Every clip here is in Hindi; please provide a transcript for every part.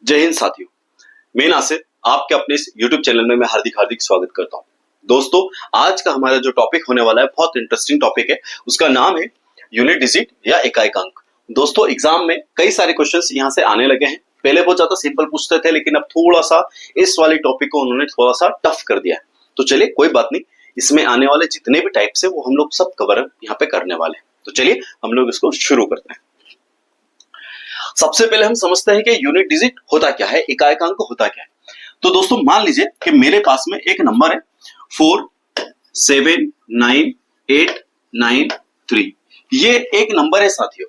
जय हिंद साथियों, मैं नासिर आपके अपने इस YouTube चैनल में मैं हार्दिक स्वागत करता हूं। दोस्तों, आज का हमारा जो टॉपिक होने वाला है बहुत इंटरेस्टिंग टॉपिक है। उसका नाम है यूनिट डिजिट या इकाई अंक। दोस्तों, एग्जाम में कई सारे क्वेश्चंस यहां से आने लगे हैं। पहले बहुत ज्यादा सिंपल पूछते थे, लेकिन अब थोड़ा सा इस वाले टॉपिक को उन्होंने थोड़ा सा टफ कर दिया है। तो चलिए, कोई बात नहीं, इसमें आने वाले जितने भी टाइप्स है वो हम लोग सब कवर यहाँ पे करने वाले हैं। तो चलिए हम लोग इसको शुरू करते हैं। सबसे पहले हम समझते हैं कि यूनिट डिजिट होता क्या है, इकाई अंक होता क्या है। तो दोस्तों, मान लीजिए कि मेरे पास में एक नंबर है 479893। ये एक नंबर है साथियों।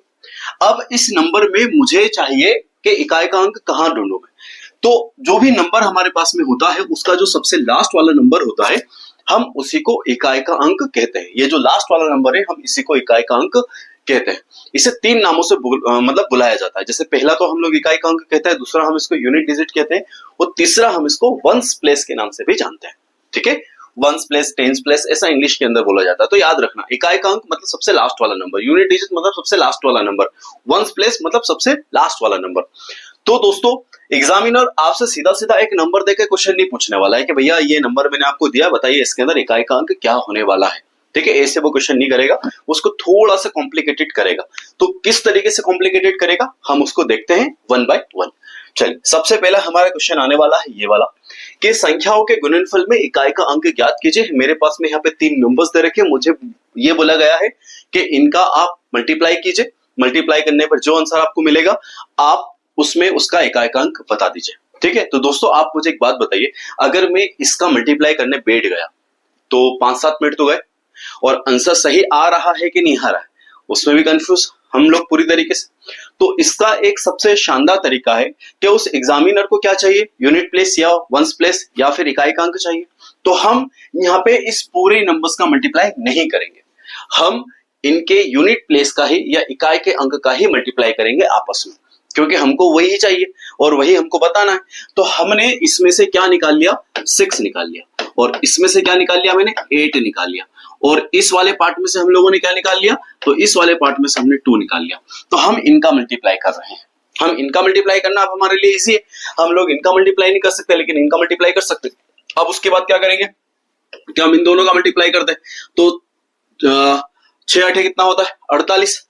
अब इस नंबर में मुझे चाहिए कि इकाई का अंक कहां ढूंढूं मैं। तो जो भी नंबर हमारे पास में होता है उसका जो सबसे लास्ट वाला नंबर होता है हम उसी को इकाई का अंक कहते हैं। ये जो लास्ट वाला नंबर है हम इसी को इकाई का अंक कहते हैं। इसे तीन नामों से मतलब बुलाया जाता है। जैसे पहला तो हम लोग इकाई का अंक कहते हैं, दूसरा हम इसको यूनिट डिजिट कहते हैं और तीसरा हम इसको वंस प्लेस के नाम से भी जानते हैं। ठीक है, वंस प्लेस, टेंस प्लेस, ऐसा इंग्लिश के अंदर बोला जाता है। तो याद रखना, इकाई का अंक मतलब सबसे लास्ट वाला नंबर, यूनिट डिजिट मतलब सबसे लास्ट वाला नंबर, वंस प्लेस मतलब सबसे लास्ट वाला नंबर। तो दोस्तों, एग्जामिनर आपसे सीधा सीधा एक नंबर देकर क्वेश्चन नहीं पूछने वाला है कि भैया ये नंबर मैंने आपको दिया, बताइए इसके अंदर इकाई का अंक क्या होने वाला है। ठीक है, ऐसे वो क्वेश्चन नहीं करेगा, उसको थोड़ा सा कॉम्प्लिकेटेड करेगा। तो किस तरीके से कॉम्प्लिकेटेड करेगा हम उसको देखते हैं वन बाय वन। चलिए, सबसे पहला हमारा क्वेश्चन आने वाला है ये वाला कि संख्याओं के गुणनफल में इकाई का अंक ज्ञात कीजिए। मेरे पास में यहाँ पे तीन नंबर्स दे रखे हैं, मुझे ये बोला गया है कि इनका आप मल्टीप्लाई कीजिए। मल्टीप्लाई करने पर जो आंसर आपको मिलेगा आप उसमें उसका इकाई का अंक बता दीजिए। ठीक है, तो दोस्तों आप मुझे एक बात बताइए, अगर मैं इसका मल्टीप्लाई करने बैठ गया तो 5-7 मिनट तो गए और आंसर सही आ रहा है कि नहीं आ रहा है उसमें भी कंफ्यूज हम लोग पूरी तरीके से। तो इसका एक सबसे शानदार तरीका है कि उस एग्जामिनर को क्या चाहिए, यूनिट प्लेस या वंस प्लेस या फिर इकाई का अंक चाहिए। तो हम यहाँ पे इस पूरे नंबर्स का मल्टीप्लाई नहीं करेंगे, हम इनके यूनिट प्लेस का ही या इकाई के अंक का ही मल्टीप्लाई करेंगे आपस में, क्योंकि हमको वही चाहिए और वही हमको बताना है। तो हमने इसमें से क्या निकाल लिया, 6 निकाल लिया, और इसमें से क्या निकाल लिया, मैंने 8 निकाल लिया, और इस वाले पार्ट में से हम लोगों ने क्या निकाल लिया, तो इस वाले पार्ट में से हमने 2 निकाल लिया। तो हम इनका मल्टीप्लाई कर रहे हैं। हम इनका मल्टीप्लाई करना अब हमारे लिए इजी है। हम लोग इनका मल्टीप्लाई नहीं कर सकते लेकिन इनका मल्टीप्लाई कर सकते। अब उसके बाद क्या करेंगे कि हम इन दोनों का मल्टीप्लाई करते हैं। तो 6 8 कितना होता है, 48,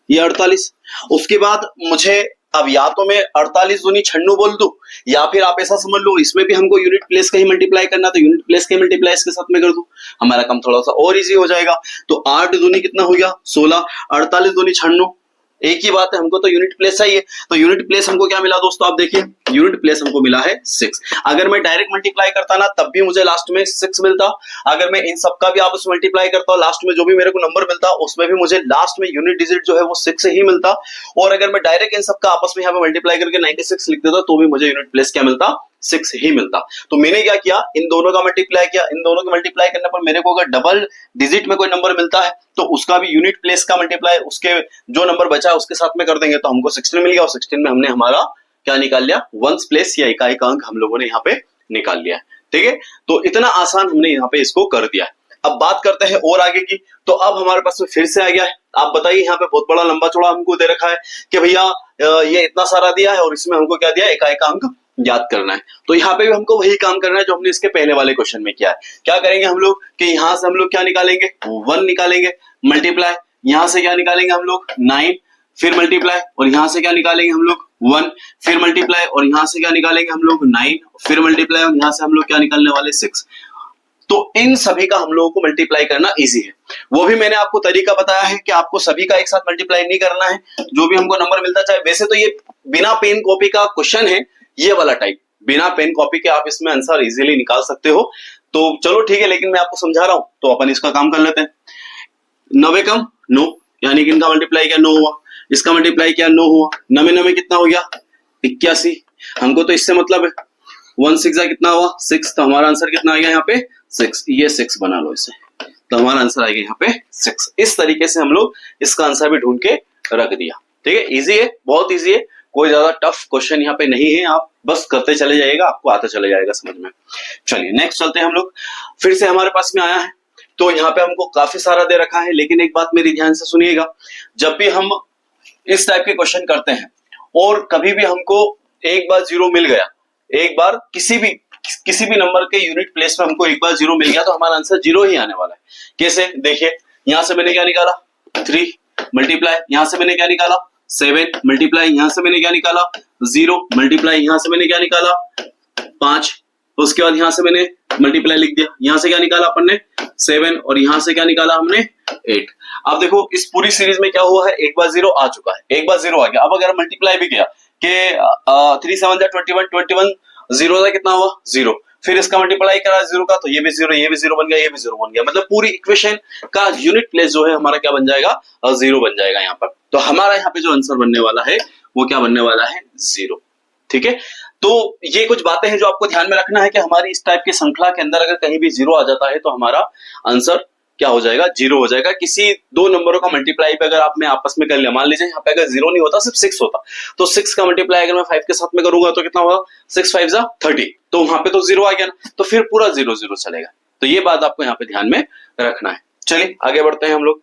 ये 48। उसके बाद मुझे अब या तो मैं 48 दूनी 96 बोल दूं, या फिर आप ऐसा समझ लो इसमें भी हमको यूनिट प्लेस का ही मल्टीप्लाई करना, तो यूनिट प्लेस के मल्टीप्लाई इसके साथ में कर दूं, हमारा काम थोड़ा सा और इजी हो जाएगा। तो 8 दूनी कितना हो गया, 16, 48 दूनी 96, एक ही बात है, हमको तो यूनिट प्लेस चाहिए। तो यूनिट प्लेस हमको क्या मिला दोस्तों, आप देखिए, यूनिट प्लेस हमको मिला है 6। अगर मैं डायरेक्ट मल्टीप्लाई करता ना तब भी मुझे लास्ट में 6 मिलता। अगर मैं इन सबका भी आपस में मल्टीप्लाई करता हूं, लास्ट में जो भी मेरे को नंबर मिलता उसमें भी मुझे लास्ट में यूनिट डिजिट जो है वो 6 ही मिलता। और अगर मैं डायरेक्ट इन सबका आपस में यहाँ पे मल्टीप्लाई करके 96 लिख देता तो भी मुझे यूनिट प्लेस क्या मिलता, 6 ही मिलता। तो मैंने क्या किया, इन दोनों का मल्टीप्लाई किया। इन दोनों के मल्टीप्लाई करने पर मेरे को अगर डबल डिजिट में कोई नंबर मिलता है तो उसका भी यूनिट प्लेस का मल्टीप्लाई उसके जो नंबर बचा है उसके साथ में कर देंगे, तो हमको 16 मिल गया। और 16 में हमने हमारा क्या निकाल लिया, वंस प्लेस या इकाई का अंक हम लोगों ने यहाँ पे निकाल लिया है। ठीक है, तो इतना आसान हमने यहाँ पे इसको कर दिया है। अब बात करते हैं और आगे की। तो अब हमारे पास में फिर से आ गया है। आप बताइए, यहाँ पे बहुत बड़ा लंबा चौड़ा हमको दे रखा है कि भैया ये इतना सारा दिया है और इसमें हमको क्या दिया, इकाई का अंक याद करना है। तो यहाँ पे भी हमको वही काम करना है जो हमने इसके पहले वाले क्वेश्चन में किया है। क्या करेंगे हम लोग कि यहाँ से हम लोग क्या निकालेंगे, 1 निकालेंगे, मल्टीप्लाई, यहाँ से क्या निकालेंगे हम लोग 9, फिर मल्टीप्लाई, और यहाँ से क्या निकालेंगे हम लोग 1, फिर मल्टीप्लाई, और यहाँ से क्या निकालेंगे हम लोग 9, फिर मल्टीप्लाई, और यहाँ से हम लोग क्या निकालने वाले 6। तो इन सभी का हम लोगों को मल्टीप्लाई करना इजी है। वो भी मैंने आपको तरीका बताया है कि आपको सभी का एक साथ मल्टीप्लाई नहीं करना है, जो भी हमको नंबर मिलता चाहे। वैसे तो ये बिना पेन कॉपी का क्वेश्चन है, ये वाला टाइप, बिना पेन कॉपी के आप इसमें आंसर इजीली निकाल सकते हो। तो चलो ठीक है, लेकिन मैं आपको समझा रहा हूं तो अपन इसका काम कर लेते हैं। 9 कम 9, यानी कि इनका मल्टीप्लाई किया 9 हुआ, इसका मल्टीप्लाई किया 9 हुआ, 9 कितना हो गया 81। हमको तो इससे मतलब है 1 6 कितना हुआ 6, तो हमारा आंसर कितना आ गया यहाँ पे 6। ये 6 बना लो इसे, तो हमारा आंसर आ गया यहाँ पे 6। इस तरीके से हम लोग इसका आंसर भी ढूंढ के रख दिया। ठीक है, इजी है, बहुत इजी है, कोई ज्यादा टफ क्वेश्चन यहाँ पे नहीं है। आप बस करते चले जाइएगा, आपको आता चले जाएगा समझ में। चलिए नेक्स्ट चलते हैं हम लोग। फिर से हमारे पास में आया है, तो यहाँ पे हमको काफी सारा दे रखा है, लेकिन एक बात मेरी ध्यान से सुनिएगा, जब भी हम इस टाइप के क्वेश्चन करते हैं और कभी भी हमको एक बार जीरो मिल गया, एक बार किसी भी नंबर के यूनिट प्लेस में हमको एक बार जीरो मिल गया तो हमारा आंसर जीरो ही आने वाला है। कैसे? देखिए, यहां से मैंने क्या निकाला 3 मल्टीप्लाई, यहां से मैंने क्या निकाला 7 मल्टीप्लाई, यहां से मैंने क्या निकाला 0 मल्टीप्लाई, यहां से मैंने क्या निकाला 5, उसके बाद यहां से मैंने मल्टीप्लाई लिख दिया, यहां से क्या निकाला अपन ने 7 और यहां से क्या निकाला हमने 8। अब देखो इस पूरी सीरीज में क्या हुआ है, एक बार जीरो आ चुका है, एक बार जीरो आ गया। अब अगर मल्टीप्लाई भी किया कि 3 7 21 जीरो का कितना हुआ 0, फिर इसका मल्टीप्लाई करा जीरो का तो ये भी जीरो, ये भी जीरो बन गया, ये भी जीरो बन गया, मतलब पूरी इक्वेशन का यूनिट प्लेस जो है हमारा क्या बन जाएगा, जीरो बन जाएगा यहाँ पर। तो हमारा यहाँ पे जो आंसर बनने वाला है वो क्या बनने वाला है, जीरो। ठीक है, तो ये कुछ बातें हैं जो आपको ध्यान में रखना है कि हमारी इस टाइप की श्रृंखला के अंदर अगर कहीं भी जीरो आ जाता है तो हमारा आंसर क्या हो जाएगा, जीरो हो जाएगा। किसी दो नंबरों का मल्टीप्लाई पे अगर आप में आपस में कर लिया, मान लीजिए यहाँ पे अगर जीरो नहीं होता सिर्फ 6 होता, तो 6 का मल्टीप्लाई अगर मैं 5 के साथ में करूंगा तो कितना होगा, 6 5 जा 30, तो वहां पे तो जीरो आ गया ना, तो फिर पूरा जीरो जीरो चलेगा। तो ये बात आपको यहाँ पे ध्यान में रखना है। चलिए आगे बढ़ते हैं हम लोग।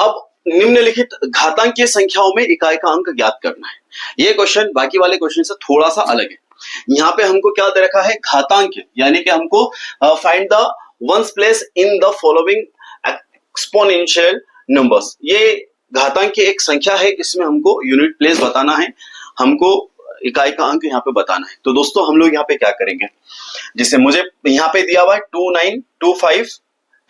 अब निम्नलिखित घातांकीय संख्याओं में इकाई का अंक ज्ञात करना है। ये क्वेश्चन बाकी वाले क्वेश्चन से थोड़ा सा अलग है। यहाँ पे हमको क्या दे रखा है, घातांक, यानी कि हमको find the ones place in the following exponential numbers. ये घातांक की एक संख्या है, इसमें हमको यूनिट प्लेस बताना है, हमको इकाई का अंक यहाँ पे बताना है। तो दोस्तों हम लोग यहाँ पे क्या करेंगे, जिसे मुझे यहाँ पे दिया हुआ है 2925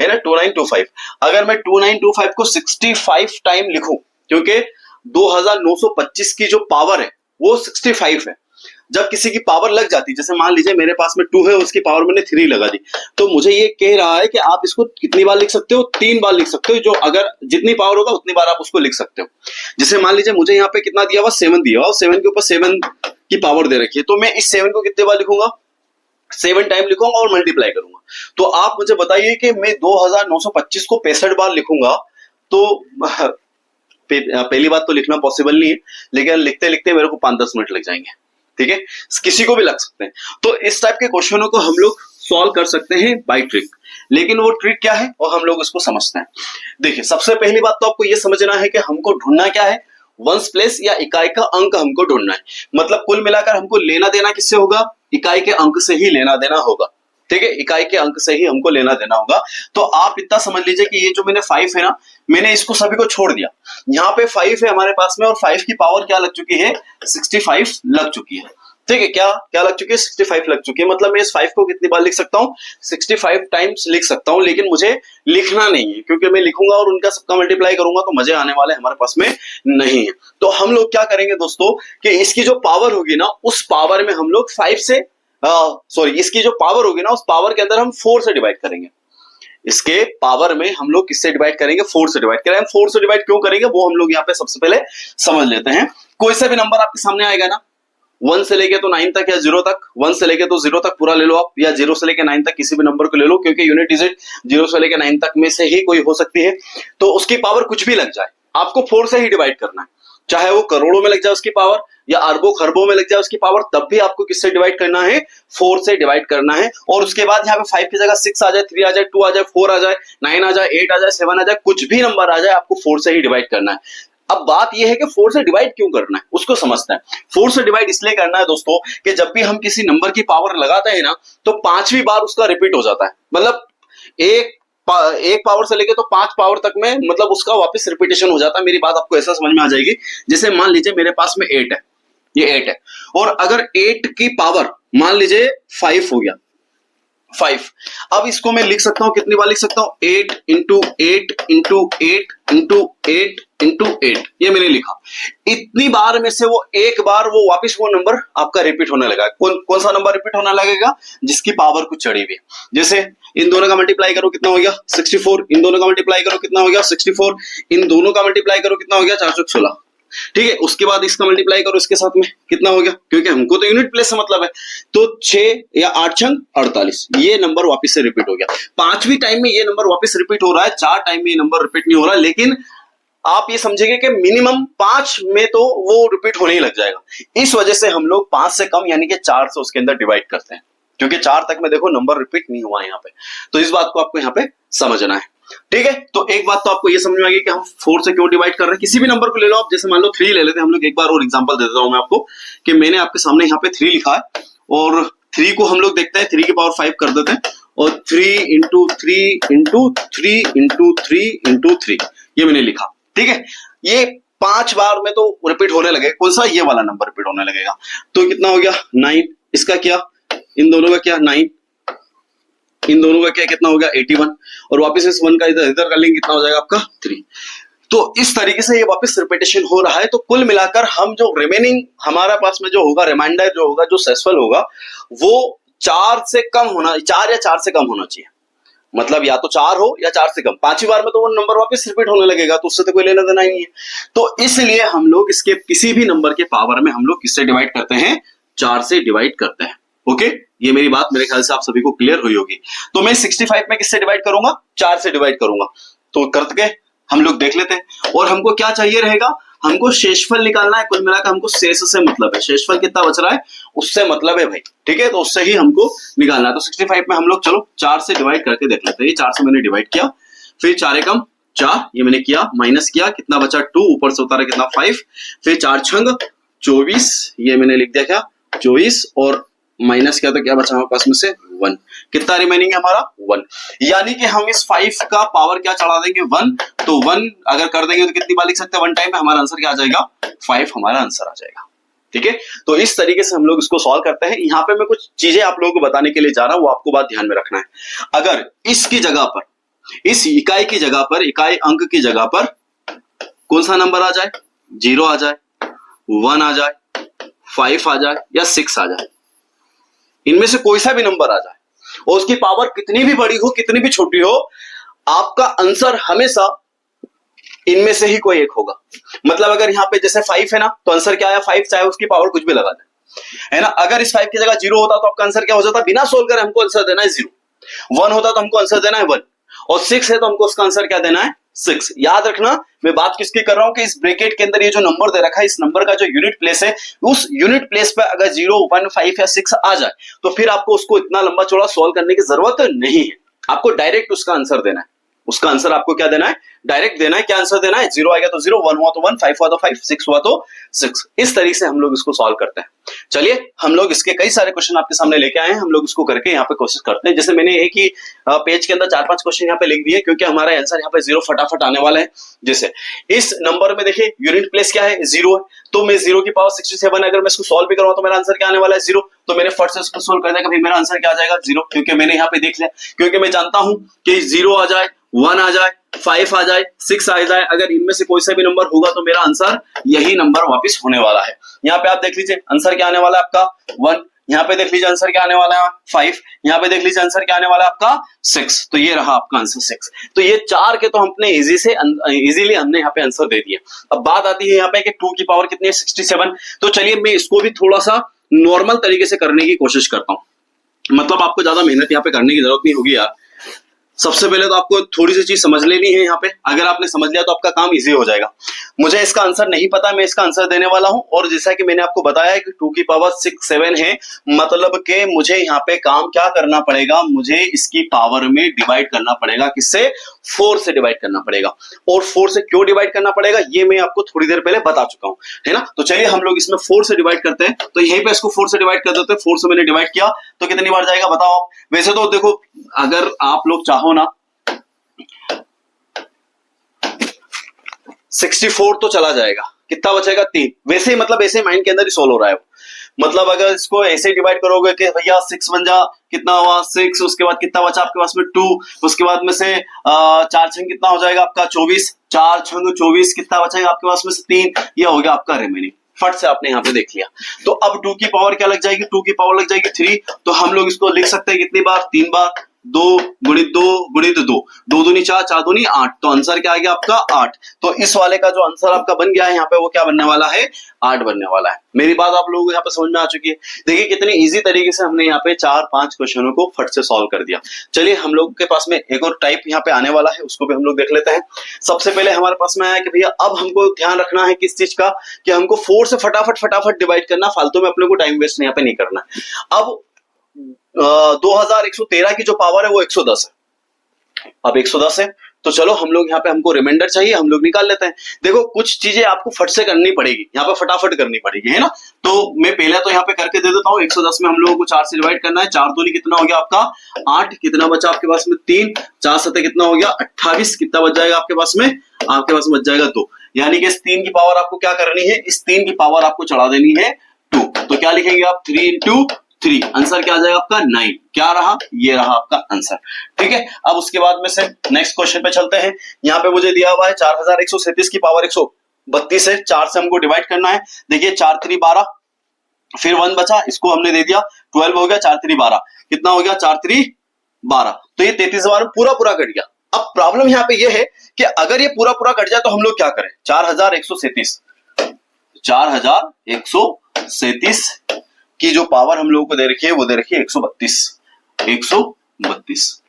है ना, 2925। अगर मैं 2925 को 65 टाइम लिखूं, क्योंकि 2925 की जो पावर है वो 65 है। जब किसी की पावर लग जाती, जैसे मान लीजिए मेरे पास में 2 है, उसकी पावर मैंने 3 लगा दी, तो मुझे ये कह रहा है कि आप इसको कितनी बार लिख सकते हो, 3 बार लिख सकते हो। जो अगर जितनी पावर होगा उतनी बार आप उसको लिख सकते हो। जैसे मान लीजिए मुझे यहाँ पे कितना दिया हुआ, 7 दिया हुआ, 7 के ऊपर 7 की पावर दे रखी है, तो मैं इस 7 को कितने बार लिखूंगा, 7 टाइम लिखूंगा और मल्टीप्लाई करूंगा। तो आप मुझे बताइए कि मैं 2925 को 65 बार लिखूंगा तो पहली बात तो लिखना पॉसिबल नहीं है, लेकिन लिखते लिखते मेरे को 5-10 मिनट लग जाएंगे। ठीक है, किसी को भी लग सकते हैं। तो इस टाइप के क्वेश्चनों को हम लोग सॉल्व कर सकते हैं बाय ट्रिक, लेकिन वो ट्रिक क्या है और हम लोग उसको समझते हैं। देखिए, सबसे पहली बात तो आपको ये समझना है कि हमको ढूंढना क्या है, वंस प्लेस या इकाई का अंक हमको ढूंढना है। मतलब कुल मिलाकर हमको लेना देना किससे होगा, इकाई के अंक से ही लेना देना होगा। ठीक है, इकाई के अंक से ही हमको लेना देना होगा। तो आप इतना समझ लीजिए कि ये जो मैंने 5 है ना, मैंने इसको सभी को छोड़ दिया। यहाँ पे 5 है हमारे पास में और 5 की पावर क्या लग चुकी है, 65 लग चुकी है। ठीक है, क्या लग चुकी है, 65 लग चुकी है। मतलब मैं इस 5 को कितनी बार लिख सकता हूँ, 65 टाइम्स लिख सकता हूँ, लेकिन मुझे लिखना नहीं है, क्योंकि मैं लिखूंगा और उनका सबका मल्टीप्लाई करूंगा तो मजे आने वाले हमारे पास में नहीं है। तो हम लोग क्या करेंगे दोस्तों कि इसकी जो पावर होगी ना, उस पावर में हम लोग 5 से इसकी जो पावर होगी ना, उस पावर के अंदर हम 4 से डिवाइड करेंगे। इसके पावर में हम लोग किससे डिवाइड करेंगे, 4 से डिवाइड करेंगे। 4 से डिवाइड क्यों करेंगे वो हम लोग यहाँ पे सबसे पहले समझ लेते हैं। कोई सा भी नंबर आपके सामने आएगा ना, 1 से लेके तो 9 तक या 0 तक, 1 से लेके तो 0 तक पूरा ले लो आप, या 0 से लेके 9 तक किसी भी नंबर को ले लो, क्योंकि यूनिट डिजिट 0 से लेके 9 तक में से ही कोई हो सकती है। तो उसकी पावर कुछ भी लग जाए, आपको 4 से ही डिवाइड करना है। चाहे वो करोड़ों में लग जाए उसकी पावर, या अरबों खरबों में लग जाए उसकी पावर, तब भी आपको किससे डिवाइड करना है, 4 से डिवाइड करना है। और उसके बाद यहाँ पे 5 की जगह 6 आ जाए, 3 आ जाए, 2 आ जाए, 4 आ जाए, 9 आ जाए, 8 आ जाए, 7 आ जाए, कुछ भी नंबर आ जाए, आपको 4 से ही डिवाइड करना है। अब बात यह है कि 4 से डिवाइड क्यों करना है, उसको समझते हैं। 4 से डिवाइड इसलिए करना है दोस्तों कि जब भी हम किसी नंबर की पावर लगाते हैं ना, तो 5वीं बार उसका रिपीट हो जाता है। मतलब एक पावर से लेके तो 5 पावर तक में मतलब उसका वापस रिपीटेशन हो जाता है। मेरी बात आपको ऐसा समझ में आ जाएगी, जैसे मान लीजिए मेरे पास में 8 है, ये 8 है, और अगर 8 की पावर मान लीजिए 5 हो गया, 5। अब इसको मैं लिख सकता हूं, कितनी बार लिख सकता हूं, 8 इंटू 8 इंटू 8 इंटू 8 इंटू 8, ये मैंने लिखा। इतनी बार में से वो एक बार वो वापस वो नंबर आपका रिपीट होने लगा। कौन सा नंबर रिपीट होने लगेगा, जिसकी पावर कुछ चढ़ी हुई है। जैसे इन दोनों का मल्टीप्लाई करो कितना हो गया, 64। इन दोनों का मल्टीप्लाई करो कितना हो गया, 64। इन दोनों का मल्टीप्लाई करो कितना हो गया, 416। ठीक है, उसके बाद इसका मल्टीप्लाई करो इसके साथ में कितना हो गया, क्योंकि हमको तो यूनिट प्लेस से मतलब है। तो 6 या 8 छंग 48, ये नंबर वापस से रिपीट हो गया। 5वीं टाइम में ये नंबर वापस रिपीट हो रहा है, 4 टाइम में ये नंबर रिपीट नहीं हो रहा है। लेकिन आप ये समझेंगे कि मिनिमम 5 में तो वो रिपीट होने ही लग जाएगा। इस वजह से हम लोग 5 से कम यानी कि 4 से उसके अंदर डिवाइड करते हैं, क्योंकि 4 तक में देखो नंबर रिपीट नहीं हुआ है यहाँ पे। तो इस बात को आपको यहाँ पे समझना है। ठीक है, तो एक बात तो आपको ये समझ में आ गई कि हम 4 से क्यों डिवाइड कर रहे हैं। किसी भी नंबर को ले लो आप, जैसे मान लो 3 ले लेते हैं हम लोग। एक बार और एग्जांपल दे देता हूं मैं आपको कि मैंने आपके सामने यहाँ पे 3 लिखा है और 3 को हम लोग देखते हैं 3 की पावर 5 कर देते हैं और 3 इंटू 3 इंटू 3 इंटू 3 इंटू 3 ये मैंने लिखा। ठीक है, ये 5 बार में तो रिपीट होने लगेगा। कौन सा? ये वाला नंबर रिपीट होने लगेगा। तो कितना हो गया? 9। इसका क्या? इन दोनों का क्या? 9। इन दोनों का क्या? कितना हो गया? 81। और वापस इस 1 का इधर इधर कर लेंगे, कितना हो जाएगा आपका? 3। तो इस तरीके से ये वापस रिपीटेशन हो रहा है। तो कुल मिलाकर हम जो रिमेनिंग हमारा पास में जो होगा, रिमाइंडर जो होगा, जो सेसफल होगा, वो 4 से कम होना, 4 या 4 से कम होना चाहिए। मतलब या तो 4 हो या 4 से कम। 5वीं बार में तो वो नंबर वापस रिपीट होने लगेगा, तो उससे तो कोई लेना देना ही नहीं है। तो इसलिए हम लोग इसके किसी भी नंबर के पावर में हम लोग किससे डिवाइड करते हैं? 4 से डिवाइड करते हैं। ओके, ये मेरी बात मेरे ख्याल से आप सभी को क्लियर हुई होगी। तो मैं 65 में किससे डिवाइड करूंगा? 4 से डिवाइड करूंगा। तो करके हम लोग देख लेते हैं। और हमको क्या चाहिए रहेगा? हमको शेषफल निकालना है। कुल मिलाकर हमको शेष से मतलब है, शेषफल कितना बच रहा है उससे मतलब है भाई। ठीक है, तो उससे ही हमको निकालना है। तो 65 में हम लोग चलो 4 से डिवाइड करके देख लेते हैं। ये 4 से मैंने डिवाइड किया, फिर 4 एकम 4 ये मैंने किया, माइनस किया, कितना बचा? 2, ऊपर से उतारा कितना? 5, फिर 4 छंग 24 ये मैंने लिख दिया, क्या? 24 और माइनस किया तो क्या बचा हमारे पास में से? 1। कितना रिमेनिंग है हमारा? 1। यानी कि हम इस 5 का पावर क्या चढ़ा देंगे? 1। तो 1 अगर कर देंगे तो कितनी बार लिख सकते हैं 1 टाइम में? हमारा आंसर क्या आ जाएगा? 5 हमारा आंसर आ जाएगा। ठीक है, तो इस तरीके से हम लोग इसको सॉल्व करते हैं। यहाँ पे मैं कुछ चीजें आप लोगों को बताने के लिए जा रहा हूं, वो आपको बात ध्यान में रखना है। अगर इसकी जगह पर, इस इकाई की जगह पर, इकाई अंक की जगह पर कौन सा नंबर आ जाए? 0 आ जाए, 1 आ जाए, 5 आ जाए या 6 आ जाए, इनमें से कोई सा भी नंबर आ जाए और उसकी पावर कितनी भी बड़ी हो, कितनी भी छोटी हो, आपका आंसर हमेशा इनमें से ही कोई एक होगा। मतलब अगर यहाँ पे जैसे 5 है ना, तो आंसर क्या आया? 5, चाहे उसकी पावर कुछ भी लगा दे, है ना। अगर इस 5 की जगह 0 होता तो आपका आंसर क्या हो जाता? बिना सोल्व करे हमको आंसर देना है 0। 1 होता तो हमको आंसर देना है 1 और 6 है तो हमको उसका आंसर क्या देना है? 6। याद रखना मैं बात किसकी कर रहा हूं कि इस ब्रैकेट के अंदर ये जो नंबर दे रखा है, इस नंबर का जो यूनिट प्लेस है, उस यूनिट प्लेस पे अगर 0, 1, 5 या 6 आ जाए तो फिर आपको उसको इतना लंबा चौड़ा सॉल्व करने की जरूरत नहीं है। आपको डायरेक्ट उसका आंसर देना है। उसका आंसर आपको क्या देना है? डायरेक्ट देना है। क्या आंसर देना है? 0 आएगा तो 0, 1 हुआ तो 1, 5 हुआ तो 5, 6 हुआ तो 6। इस तरीके से हम लोग इसको सॉल्व करते हैं। चलिए, हम लोग इसके कई सारे क्वेश्चन आपके सामने लेके आए हैं, हम लोग इसको करके यहाँ पे कोशिश करते हैं। जैसे मैंने एक ही पेज के अंदर 4-5 क्वेश्चन यहाँ पे लिख दिए क्योंकि हमारा आंसर यहाँ पे 0 फटाफट आने वाला है। जैसे इस नंबर में देखिए यूनिट प्लेस क्या है? 0 है, तो मैं 0 की पावर 67 अगर मैं इसको सॉल्व भी करूँ तो मेरा आंसर क्या आने वाला है? 0। तो मैंने फट से इसको सोल्व कर दिया, भाई मेरा आंसर क्या आ जाएगा? 0, क्योंकि मैंने यहाँ पे देख लिया, क्योंकि मैं जानता हूं कि 0 आ जाए, 1 आ जाए, 5 आ जाए, 6 आ जाए, अगर इनमें से कोई सा भी नंबर होगा तो मेरा आंसर यही नंबर वापस होने वाला है। यहाँ पे आप देख लीजिए आंसर क्या आने वाला है आपका? 1। यहाँ पे देख लीजिए आंसर क्या आने वाला है? 5। यहाँ पे देख लीजिए आंसर क्या आने वाला है आपका? 6। तो ये रहा आपका आंसर 6। तो ये 4 के तो हमने इजीली हमने यहाँ पे आंसर दे दिया। अब बात आती है यहाँ पे कि 2 की पावर कितनी है? 67। तो चलिए मैं इसको भी थोड़ा सा नॉर्मल तरीके से करने की कोशिश करता हूं। मतलब आपको ज्यादा मेहनत यहाँ पे करने की जरूरत नहीं होगी यार। सबसे पहले तो आपको थोड़ी सी चीज समझ लेनी है यहाँ पे। अगर आपने समझ लिया तो आपका काम इजी हो जाएगा। मुझे इसका आंसर नहीं पता, मैं इसका आंसर देने वाला हूं। और जैसा कि मैंने आपको बताया कि 2 की पावर 6, 7 है, मतलब कि मुझे यहाँ पे काम क्या करना पड़ेगा? मुझे इसकी पावर में डिवाइड करना पड़ेगा। किससे? 4 से डिवाइड करना पड़ेगा। और 4 से क्यों डिवाइड करना पड़ेगा ये मैं आपको थोड़ी देर पहले बता चुका हूं, है ना। तो चलिए हम लोग इसमें 4 से डिवाइड करते हैं। तो यहीं पे इसको 4 से डिवाइड कर देते हैं। 4 से मैंने डिवाइड किया तो कितनी बार जाएगा बताओ आप? वैसे तो देखो, अगर आप लोग चाहो ना 64 तो चला जाएगा, कितना बचेगा? 3। वैसे ही मतलब ऐसे माइंड के अंदर ही सोल्व हो रहा है वो। मतलब अगर इसको ऐसे डिवाइड करोगे कि भैया 6 बन जा, कितना हुआ? 6। उसके बाद कितना बचा आपके पास में? 2। उसके बाद में से 4 छंग कितना हो जाएगा आपका? 24। 4 छंग 24 कितना बचेगा आपके पास में से? 3। यह हो गया आपका रिमेनिंग। फट से आपने यहाँ पे देख लिया। तो अब 2 की पावर क्या लग जाएगी? 2 की पावर लग जाएगी 3। तो हम लोग इसको लिख सकते हैं कितनी बार? 3 बार। 2 गुणित 2 गुणित 2, 2 दूनी 4, 4 दूनी 8। तो आंसर क्या आ गया आपका? 8। तो इस वाले का जो आंसर आपका बन गया है यहाँ पे, वो क्या बनने वाला है? 8 बनने वाला है। मेरी बात आप लोगों को यहाँ पे समझ में आ चुकी है। देखिए कितनी इजी तरीके से हमने यहाँ पे 4-5 क्वेश्चनों को फट से सॉल्व कर दिया। चलिए हम लोग के पास में एक और टाइप यहाँ पे आने वाला है, उसको भी हम लोग देख लेते हैं। सबसे पहले हमारे पास में आया कि भैया अब हमको ध्यान रखना है किस चीज का, कि हमको 4 से फटाफट डिवाइड करना, फालतू में अपने को टाइम वेस्ट यहाँ पे नहीं करना। अब 2113 की जो पावर है वो 110 है। अब 110 है तो चलो हम लोग यहाँ पे हमको रिमाइंडर चाहिए, हम लोग निकाल लेते हैं। देखो कुछ चीजें आपको फट से करनी पड़ेगी, यहाँ पे फटाफट करनी पड़ेगी, है ना। तो मैं पहले तो यहाँ पे करके दे देता हूँ। 110 में हम लोगों को 4 से डिवाइड करना है। 4 दूनी कितना हो गया आपका 8, कितना बचा आपके पास में 3, 4 सते कितना हो गया 28, कितना बच जाएगा आपके पास में बच जाएगा 2। यानी कि इस 3 की पावर आपको क्या करनी है, इस 3 की पावर आपको चढ़ा देनी है 2। तो क्या लिखेंगे आप 3 इंटू 3, आंसर क्या आ जाएगा आपका 9। क्या रहा, ये रहा आपका आंसर। ठीक है, अब उसके बाद में से नेक्स्ट क्वेश्चन पे चलते हैं। यहाँ पे मुझे दिया हुआ है 4137 की पावर 132 है, 4 से हमको डिवाइड करना है। देखिए 4 3 12, फिर 1 बचा, इसको हमने दे दिया 12 हो गया, 4 3 12 कितना हो गया 4 3 12। तो ये 33 बार पूरा पूरा कट गया। अब प्रॉब्लम यहाँ पे ये है कि अगर ये पूरा पूरा कट जाए तो हम लोग क्या करें। 4137 की जो पावर हम लोगों को दे रखी है वो दे रखी है 132।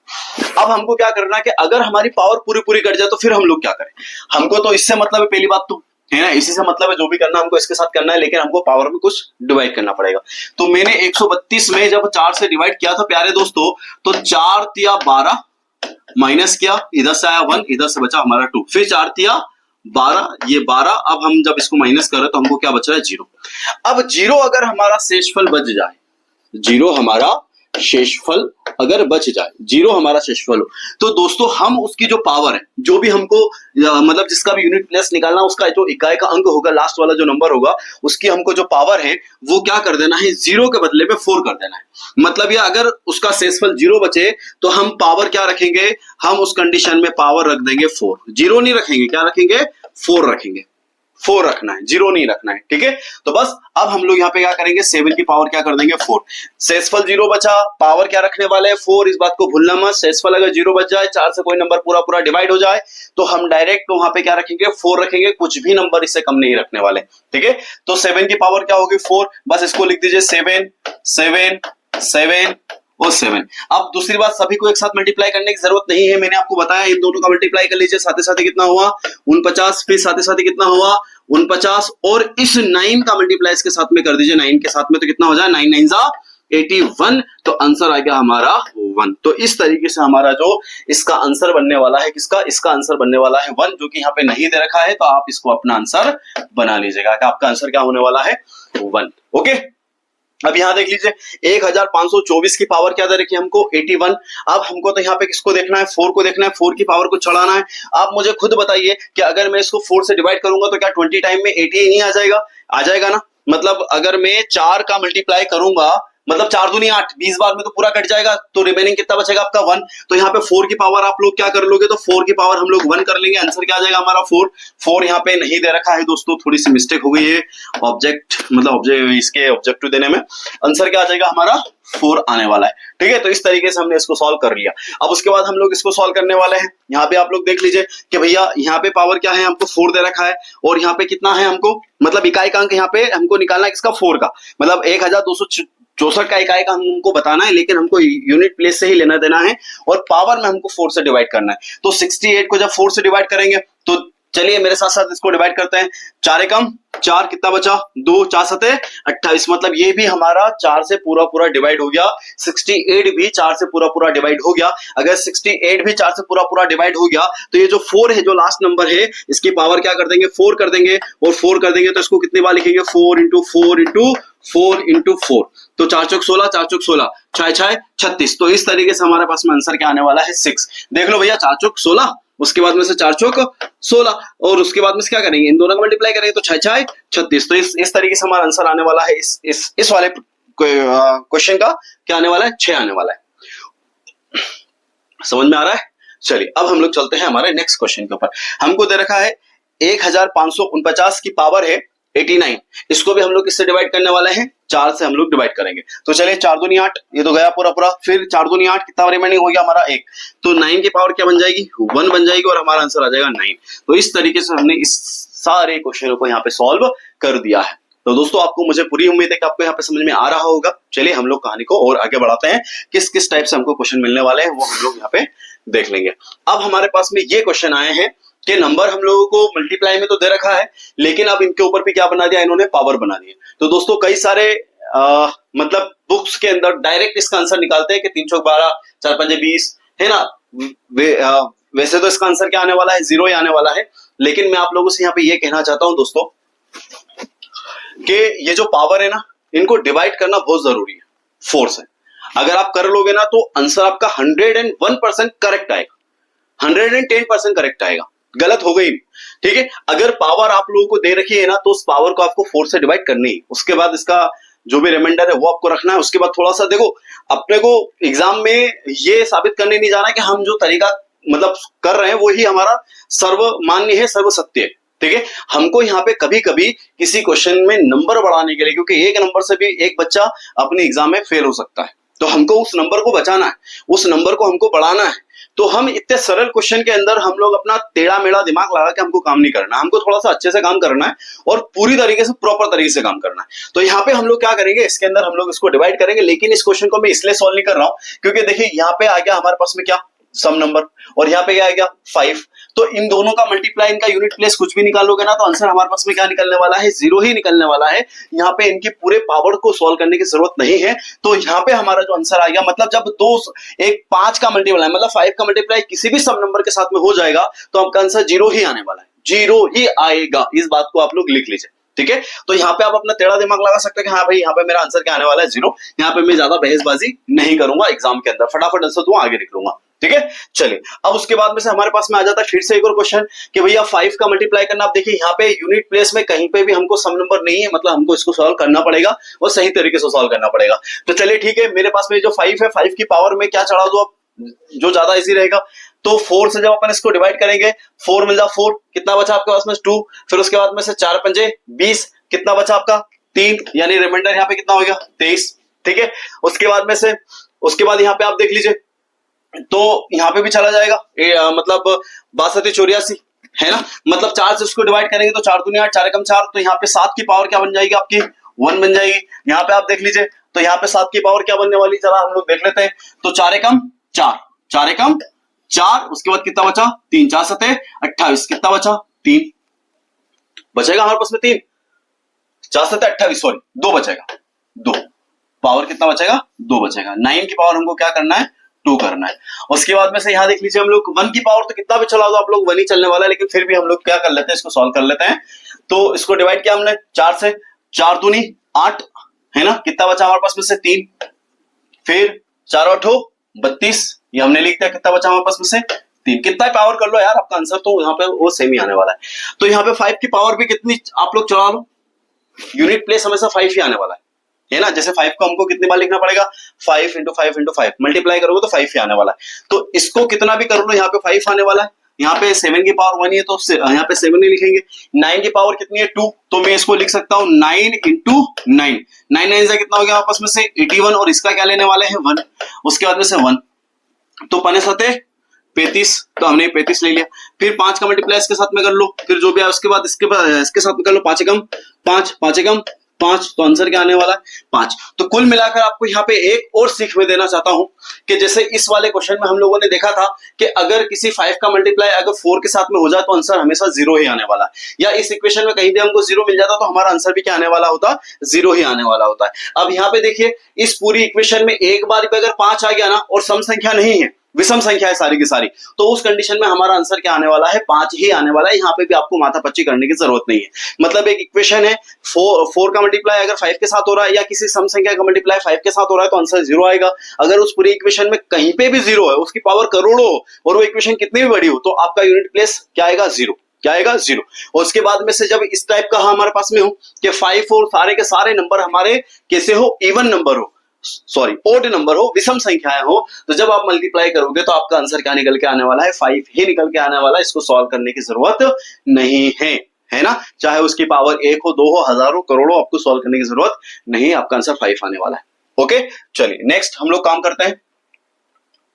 अब हमको क्या करना है कि अगर हमारी पावर पूरी पूरी कट जाए तो फिर हम लोग क्या करें। हमको तो इससे मतलब है, पहली बात तो है ना, इसी से मतलब है, जो भी करना हमको इसके साथ करना है, लेकिन हमको पावर में कुछ डिवाइड करना पड़ेगा। तो मैंने 132 में जब 4 से डिवाइड किया था प्यारे दोस्तों, तो 4 तिया 12 माइनस किया, इधर से आया 1, इधर से बचा हमारा 2, फिर 4 तिया 12, ये 12। अब हम जब इसको माइनस कर रहे तो हमको क्या बच रहा है 0। अब 0 अगर हमारा शेषफल बच जाए, 0 हमारा शेषफल अगर बच जाए, 0 हमारा शेषफल हो, तो दोस्तों हम उसकी जो पावर है, जो भी हमको मतलब जिसका भी यूनिट प्लेस निकालना, उसका जो इकाई का अंक होगा, लास्ट वाला जो नंबर होगा, उसकी हमको जो पावर है वो क्या कर देना है, 0 के बदले में 4 कर देना है। मतलब ये अगर उसका शेषफल 0 बचे तो हम पावर क्या रखेंगे, हम उस कंडीशन में पावर रख देंगे 4। 0 नहीं रखेंगे, क्या रखेंगे 4 रखेंगे। 4 रखना है, 0 नहीं रखना है। ठीक है, तो बस अब हम लोग यहाँ पे क्या करेंगे, 7 की पावर क्या कर देंगे 4। शेषफल 0 बचा, पावर क्या रखने वाले हैं 4, इस बात को भूलना मत। शेषफल अगर 0 बच जाए, 4 से कोई नंबर पूरा पूरा डिवाइड हो जाए, तो हम डायरेक्ट वहां पे क्या रखेंगे 4 रखेंगे, कुछ भी नंबर इससे कम नहीं रखने वाले। ठीक है, तो 7 की पावर क्या होगी 4, बस इसको लिख दीजिए 7 7 7 और 7। अब दूसरी बात, सभी को एक साथ मल्टीप्लाई करने की जरूरत नहीं है, मैंने आपको बताया इन दोनों का मल्टीप्लाई कर लीजिए। साथ ही साथ कितना हुआ 49, फिर साथ ही साथ कितना हुआ 49, और इस 9 का मल्टीप्लाई इसके साथ में कर दीजिए 9 के साथ में, तो कितना हो जाए 9 9 जा 81, तो आंसर आ गया हमारा 1। तो इस तरीके से हमारा जो इसका आंसर बनने वाला है, किसका, इसका आंसर बनने वाला है 1, जो कि यहाँ पे नहीं दे रखा है, तो आप इसको अपना आंसर बना लीजिएगा कि आपका आंसर क्या होने वाला है 1। ओके, अब यहां देख लीजिए 1524 की पावर क्या दे रखी है हमको 81। अब हमको तो यहाँ पे किसको देखना है, 4 को देखना है, 4 की पावर को चढ़ाना है। आप मुझे खुद बताइए कि अगर मैं इसको 4 से डिवाइड करूंगा तो क्या 20 टाइम में 80 नहीं आ जाएगा, आ जाएगा ना। मतलब अगर मैं 4 का मल्टीप्लाई करूंगा, मतलब 4 दूनी 8, 20 बार में तो पूरा कट जाएगा, तो रिमेनिंग कितना बचेगा आपका 1। तो यहाँ पे 4 की पावर आप लोग क्या कर लोगे, तो 4 की पावर हम लोग 1 कर लेंगे, आंसर क्या आ जाएगा हमारा 4। 4 यहाँ पे नहीं दे रखा है दोस्तों, थोड़ी सी मिस्टेक हो गई है ऑब्जेक्ट, मतलब इसके ऑब्जेक्टिव देने में। आंसर क्या आ जाएगा हमारा 4 आने वाला है। ठीक है, तो इस तरीके से हमने इसको सॉल्व कर लिया। अब उसके बाद हम लोग इसको सॉल्व करने वाले हैं। यहाँ पे आप लोग देख लीजिए कि भैया यहाँ पे पावर क्या है, हमको 4 दे रखा है, और यहाँ पे कितना है हमको, मतलब इकाई का अंक यहाँ पे हमको निकालना है किसका 4 का, मतलब 1264 का इकाई का हमको बताना है, लेकिन हमको यूनिट प्लेस से ही लेना देना है, और पावर में हमको 4 से डिवाइड करना है। तो 68 को जब 4 से डिवाइड करेंगे, तो चलिए मेरे साथ साथ इसको डिवाइड करते हैं। 4 एकम 4, कितना बचा 2, 4 सते 28, मतलब ये भी हमारा 4 से पूरा पूरा डिवाइड हो गया। 68 भी 4 से पूरा पूरा डिवाइड हो गया। अगर 68 भी 4 से पूरा पूरा डिवाइड हो गया, तो ये जो 4 है, जो लास्ट नंबर है, इसकी पावर क्या कर देंगे 4 कर देंगे, और 4 कर देंगे तो इसको कितनी बार लिखेंगे 4 इंटू 4 इंटू 4 इंटू 4, तो 4 चौक 16, 4 चौक 16, 6 6 36। तो इस तरीके से हमारे पास में आंसर क्या आने वाला है 6। देख लो भैया 4 चौक 16, उसके बाद में से 4 चौक 16, और उसके बाद में से क्या करेंगे, इन दोनों का मल्टीप्लाई करेंगे तो 6 6 36। तो इस तरीके से हमारा आंसर आने वाला है इस वाले क्वेश्चन का क्या आने वाला है 6 आने वाला है। समझ में आ रहा है। चलिए अब हम लोग चलते हैं हमारे नेक्स्ट क्वेश्चन के ऊपर। हमको दे रखा है 1549 की पावर है 89, इसको भी हम लोग किससे डिवाइड करने वाले हैं 4 से हम लोग डिवाइड करेंगे। तो चलिए 4 दूनी 8, ये तो गया पूरा पूरा, फिर 4 दूनी 8, कितना रिमेनिंग हो गया हमारा 1, तो 9 की पावर क्या बन जाएगी 1 बन जाएगी, और हमारा आंसर आ जाएगा 9। तो इस तरीके से हमने इस सारे क्वेश्चनों को यहाँ पे सॉल्व कर दिया है। तो दोस्तों आपको, मुझे पूरी उम्मीद है कि आपको यहाँ पे समझ में आ रहा होगा। चलिए हम लोग कहानी को और आगे बढ़ाते हैं, किस किस टाइप से हमको क्वेश्चन मिलने वाले हैं वो हम लोग यहाँ पे देख लेंगे। अब हमारे पास में ये क्वेश्चन आए हैं कि नंबर हम लोगों को मल्टीप्लाई में तो दे रखा है, लेकिन अब इनके ऊपर भी क्या बना दिया इन्होंने, पावर बना दी। तो दोस्तों कई सारे मतलब बुक्स के अंदर डायरेक्ट इसका आंसर निकालते हैं कि 3 चौक 12, 4 पंजे 20, है ना, वैसे तो इसका आंसर क्या आने वाला है, 0 ही आने वाला है, लेकिन मैं आप लोगों से यहाँ पे ये कहना चाहता हूं दोस्तों कि ये जो पावर है ना, इनको डिवाइड करना बहुत जरूरी है, फोर्स है। अगर आप कर लोगे ना तो आंसर आपका 101% करेक्ट आएगा, 110% करेक्ट आएगा, गलत हो गई। ठीक है, अगर पावर आप लोगों को दे रखी है ना तो उस पावर को आपको 4 से डिवाइड करनी है, उसके बाद इसका जो भी रिमाइंडर है वो आपको रखना है। उसके बाद थोड़ा सा देखो, अपने को एग्जाम में ये साबित करने नहीं जाना कि हम जो तरीका मतलब कर रहे हैं वो ही हमारा सर्वमान्य है, सर्व सत्य है। ठीक है, हमको यहाँ पे कभी कभी किसी क्वेश्चन में नंबर बढ़ाने के लिए, क्योंकि एक नंबर से भी एक बच्चा अपने एग्जाम में फेल हो सकता है, तो हमको उस नंबर को बचाना है, उस नंबर को हमको बढ़ाना है। तो हम इतने सरल क्वेश्चन के अंदर हम लोग अपना टेढ़ा मेढ़ा दिमाग लगा के हमको काम नहीं करना, हमको थोड़ा सा अच्छे से काम करना है और पूरी तरीके से प्रॉपर तरीके से काम करना है। तो यहाँ पे हम लोग क्या करेंगे, इसके अंदर हम लोग इसको डिवाइड करेंगे, लेकिन इस क्वेश्चन को मैं इसलिए सॉल्व नहीं कर रहा हूं क्योंकि देखिए यहाँ पे आ गया हमारे पास में क्या, सम नंबर, और यहाँ पे क्या आ गया 5। तो इन दोनों का मल्टीप्लाई, इनका यूनिट प्लेस कुछ भी निकालोगे ना तो आंसर हमारे पास में क्या निकलने वाला है, 0 ही निकलने वाला है। यहाँ पे इनकी पूरे पावर को सॉल्व करने की जरूरत नहीं है। तो यहाँ पे हमारा जो आंसर आ गया, मतलब जब एक 5 का मल्टीप्लाई मतलब 5 का मल्टीप्लाई किसी भी सम नंबर के साथ में हो जाएगा तो आपका आंसर 0 ही आने वाला है, 0 ही आएगा। इस बात को आप लोग लिख लीजिए। ठीक है, तो यहाँ पे आप अपना टेढ़ा दिमाग लगा सकते हैं कि हाँ भाई यहाँ पे मेरा आंसर क्या आने वाला है, 0। यहाँ पे मैं ज्यादा बहसबाजी नहीं करूंगा एग्जाम के अंदर, फटाफट आंसर दूं, आगे निकलूंगा। ठीक है, चलिए अब उसके बाद में से हमारे पास में आ जाता है फिर से एक और क्वेश्चन कि भैया 5 का मल्टीप्लाई करना। आप देखिए यहाँ पे यूनिट प्लेस में कहीं पे भी हमको सम नंबर नहीं है, मतलब हमको इसको सॉल्व करना पड़ेगा और सही तरीके से सॉल्व करना पड़ेगा। तो चलिए ठीक है, मेरे पास में जो 5 है, 5 की पावर में क्या चढ़ा दो, जो ज्यादा इजी रहेगा। तो 4 से जब अपन इसको डिवाइड करेंगे, 4 मिल जा 4, कितना बचा आपके पास में 2, फिर उसके बाद में से 4 पंजे 20, कितना बचा आपका 3, यानी रिमाइंडर यहाँ पे कितना हो गया 23। ठीक है, उसके बाद में से उसके बाद यहाँ पे आप देख लीजिए तो यहाँ पे भी चला जाएगा मतलब 62 84 है ना, मतलब 4 से उसको डिवाइड करेंगे तो 4 दूनी 8, 4 एकम 4, तो यहाँ पे 7 की पावर क्या बन जाएगी आपकी 1 बन जाएगी। यहाँ पे आप देख लीजिए तो यहाँ पे 7 की पावर क्या बनने वाली, चला हम लोग देख लेते हैं। तो 4 एकम 4, 4 एकम 4, उसके बाद कितना बचा 3, 4 7 28, कितना बचा 3, बचेगा हमारे पास में 3, 4 7 28, सॉरी 2 बचेगा, 2 पावर कितना बचेगा 2 बचेगा। 9 की पावर हमको क्या करना है 2 करना है। उसके बाद में से यहाँ देख लीजिए हम लोग 1 की पावर तो कितना भी चला दो आप लोग 1 ही चलने वाला है, लेकिन फिर भी हम लोग क्या कर लेते हैं, इसको सॉल्व कर लेते हैं। तो इसको डिवाइड किया हमने 4 से, 4 दूनी 8 है ना, कितना बचा हमारे पास में से 3, फिर 4 8 32, ये हमने लिख दिया, कितना बचा हमारे पास में से 3। कितना पावर कर लो यार, आपका आंसर तो यहाँ पे वो सेम ही आने वाला है। तो यहाँ पे 5 की पावर भी कितनी आप लोग चला लो, यूनिट प्लेस हमेशा 5 ही आने वाला है ना। जैसे 5 को हमको कितनी बार लिखना पड़ेगा, 5 × 5 × 5 मल्टीप्लाई करोगे तो 5 ही आने वाला है। तो इसको कितना भी कर लो, यहाँ पे 5 आने वाला है, यहाँ पे 7 की पावर 1 ही है तो यहाँ पे 7 ही लिखेंगे। 9 की पावर कितनी है 2, तो मैं इसको लिख सकता हूँ 9 × 9, 9 9 से कितना हो गया आपस में से 81, और इसका क्या लेने वाले हैं 1, उसके बाद में से 1, तो 5 7 35, तो हमने 35 ले लिया। फिर 5 का मल्टीप्लाई इसके साथ में कर लो, फिर जो भी है उसके बाद इसके साथ में कर लो, 5 एकम 5, 5 एकम 5, तो आंसर क्या आने वाला है 5। तो कुल मिलाकर आपको यहाँ पे एक और सीख में देना चाहता हूं कि जैसे इस वाले क्वेश्चन में हम लोगों ने देखा था कि अगर किसी 5 का मल्टीप्लाई अगर 4 के साथ में हो जाए तो आंसर हमेशा 0 ही आने वाला है, या इस इक्वेशन में कहीं भी हमको 0 मिल जाता तो हमारा आंसर भी क्या आने वाला होता, 0 ही आने वाला होता है। अब यहाँ पे देखिए इस पूरी इक्वेशन में एक बार भी अगर 5 आ गया ना और सम संख्या नहीं है, विषम संख्या है सारी की सारी, तो उस कंडीशन में हमारा आंसर क्या आने वाला है 5 ही आने वाला है। यहाँ पे भी आपको माथापच्ची करने की जरूरत नहीं है। मतलब एक इक्वेशन है 4 का मल्टीप्लाई अगर 5 के साथ हो रहा है या किसी सम संख्या का मल्टीप्लाई 5 के साथ हो रहा है तो आंसर 0 आएगा। अगर उस पूरी इक्वेशन में कहीं पे भी 0 है, उसकी पावर करोड़ों हो और वो इक्वेशन कितनी भी बड़ी हो, तो आपका यूनिट प्लेस क्या आएगा 0, क्या आएगा 0। और उसके बाद में से जब इस टाइप का हमारे पास में हो कि 5 और सारे के सारे नंबर हमारे कैसे हो, इवन नंबर हो, सॉरी ओड नंबर हो, विषम संख्याएं हो, तो जब आप मल्टीप्लाई करोगे तो आपका आंसर क्या निकल के आने वाला है 5 ही निकल के आने वाला है। इसको सॉल्व करने की जरूरत नहीं है ना, चाहे उसकी पावर 1 हो 2 हो हजारों करोड़ों, आपको सॉल्व करने की जरूरत नहीं है, आपका आंसर 5 आने वाला है। ओके चलिए नेक्स्ट हम लोग काम करते हैं,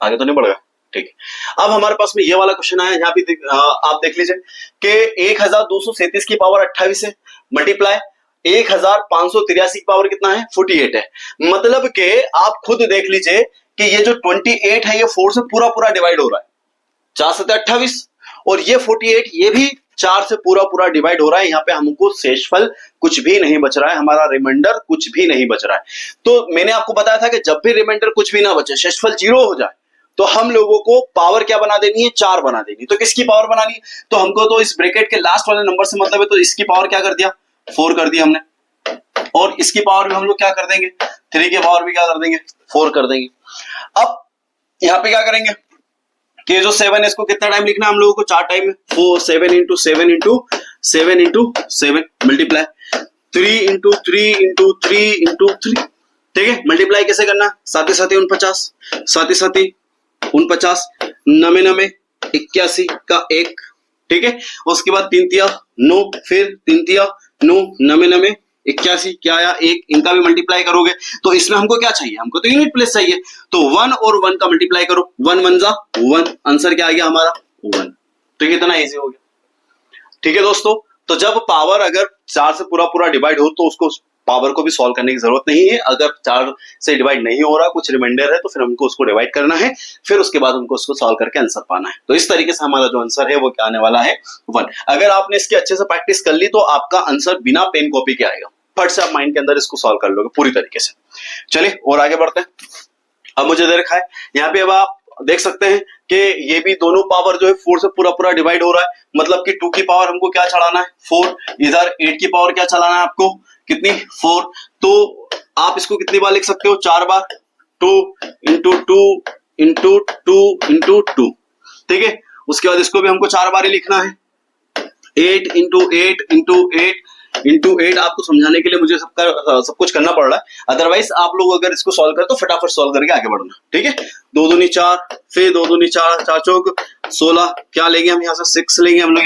आगे तो नहीं बढ़ गया, ठीक है। अब हमारे पास में ये वाला क्वेश्चन आया, यहाँ भी आप देख लीजिए कि 1237 की पावर 28 है, मल्टीप्लाई 1583 की पावर कितना है 48 है। मतलब कि आप खुद देख लीजिए कि ये जो 28 है ये 4 से पूरा पूरा डिवाइड हो रहा है, 4 7 28, और ये 48 ये भी 4 से पूरा पूरा डिवाइड हो रहा है। यहाँ पे हमको शेषफल कुछ भी नहीं बच रहा है, हमारा रिमाइंडर कुछ भी नहीं बच रहा है। तो मैंने आपको बताया था कि जब भी रिमाइंडर कुछ भी ना बचे, शेषफल 0 हो जाए, तो हम लोगों को पावर क्या बना देनी है, 4 बना देनी है। तो किसकी पावर बनानी है, तो हमको तो इस ब्रैकेट के लास्ट वाले नंबर से मतलब है, तो इसकी पावर क्या कर दिया, 4 कर दिया हमने, और इसकी पावर भी हम लोग क्या कर देंगे, 3 की पावर भी क्या कर देंगे, 4 कर देंगे। अब यहाँ पे क्या करेंगे कि जो 7 है इसको कितना टाइम लिखना है हम लोगों को, 4 टाइम में, 4 7 into 7 into 7 into 7 multiply 3 into 3 into 3 into 3, ठीक है। मल्टीप्लाई कैसे करना, साथ ही 49, साथ ही 49, नमे नमे 81 का 1, ठीक है। उसके बाद 3 तिया 9, फिर 3 तिया 9, नमे नमे 81, क्या आया 1, इनका भी मल्टीप्लाई करोगे तो इसमें हमको क्या चाहिए, हमको तो यूनिट प्लेस चाहिए, तो 1 और 1 का मल्टीप्लाई करो, 1 1 जा 1, आंसर क्या आ गया हमारा 1। तो कितना इजी हो गया, ठीक है दोस्तों। तो जब पावर अगर 4 से पूरा पूरा डिवाइड हो तो उसको पावर को भी सॉल्व करने की जरूरत नहीं है। अगर 4 से डिवाइड नहीं हो रहा, कुछ रिमाइंडर है, तो फिर हमको उसको डिवाइड करना है, फिर उसके बाद हमको उसको सॉल्व करके आंसर पाना है। तो इस तरीके से हमारा जो आंसर है वो क्या आने वाला है 1। अगर आपने इसकी अच्छे से प्रैक्टिस कर ली तो आपका आंसर बिना पेन कॉपी के आएगा, फट से आप माइंड के अंदर इसको सॉल्व कर लोगे पूरी तरीके से। चलिए और आगे बढ़ते हैं। अब मुझे दे रखा है यहाँ पे, अब आप देख सकते हैं कि ये भी दोनों पावर जो है 4 से पूरा पूरा डिवाइड हो रहा है, मतलब कि 2 की पावर हमको क्या चढ़ाना है 4, इधर 8 की पावर क्या चलाना है आपको, कितनी 4। तो आप इसको कितनी बार लिख सकते हो, 4 बार, 2 इंटू 2 इंटू 2 इंटू 2, ठीक है। उसके बाद इसको भी हमको 4 बार ही लिखना है, 8 इंटू 8 इंटू 8 इंटू 8। आपको समझाने के लिए मुझे सब कुछ करना पड़ रहा है, अदरवाइज आप लोग अगर इसको सॉल्व करें तो फटाफट सॉल्व करके आगे बढ़ना, ठीक है। 2 दूनी 4, फिर 2 दूनी 4, 4 चौक 16, क्या लेंगे हम यहाँ से 6 लेंगे हम लोग,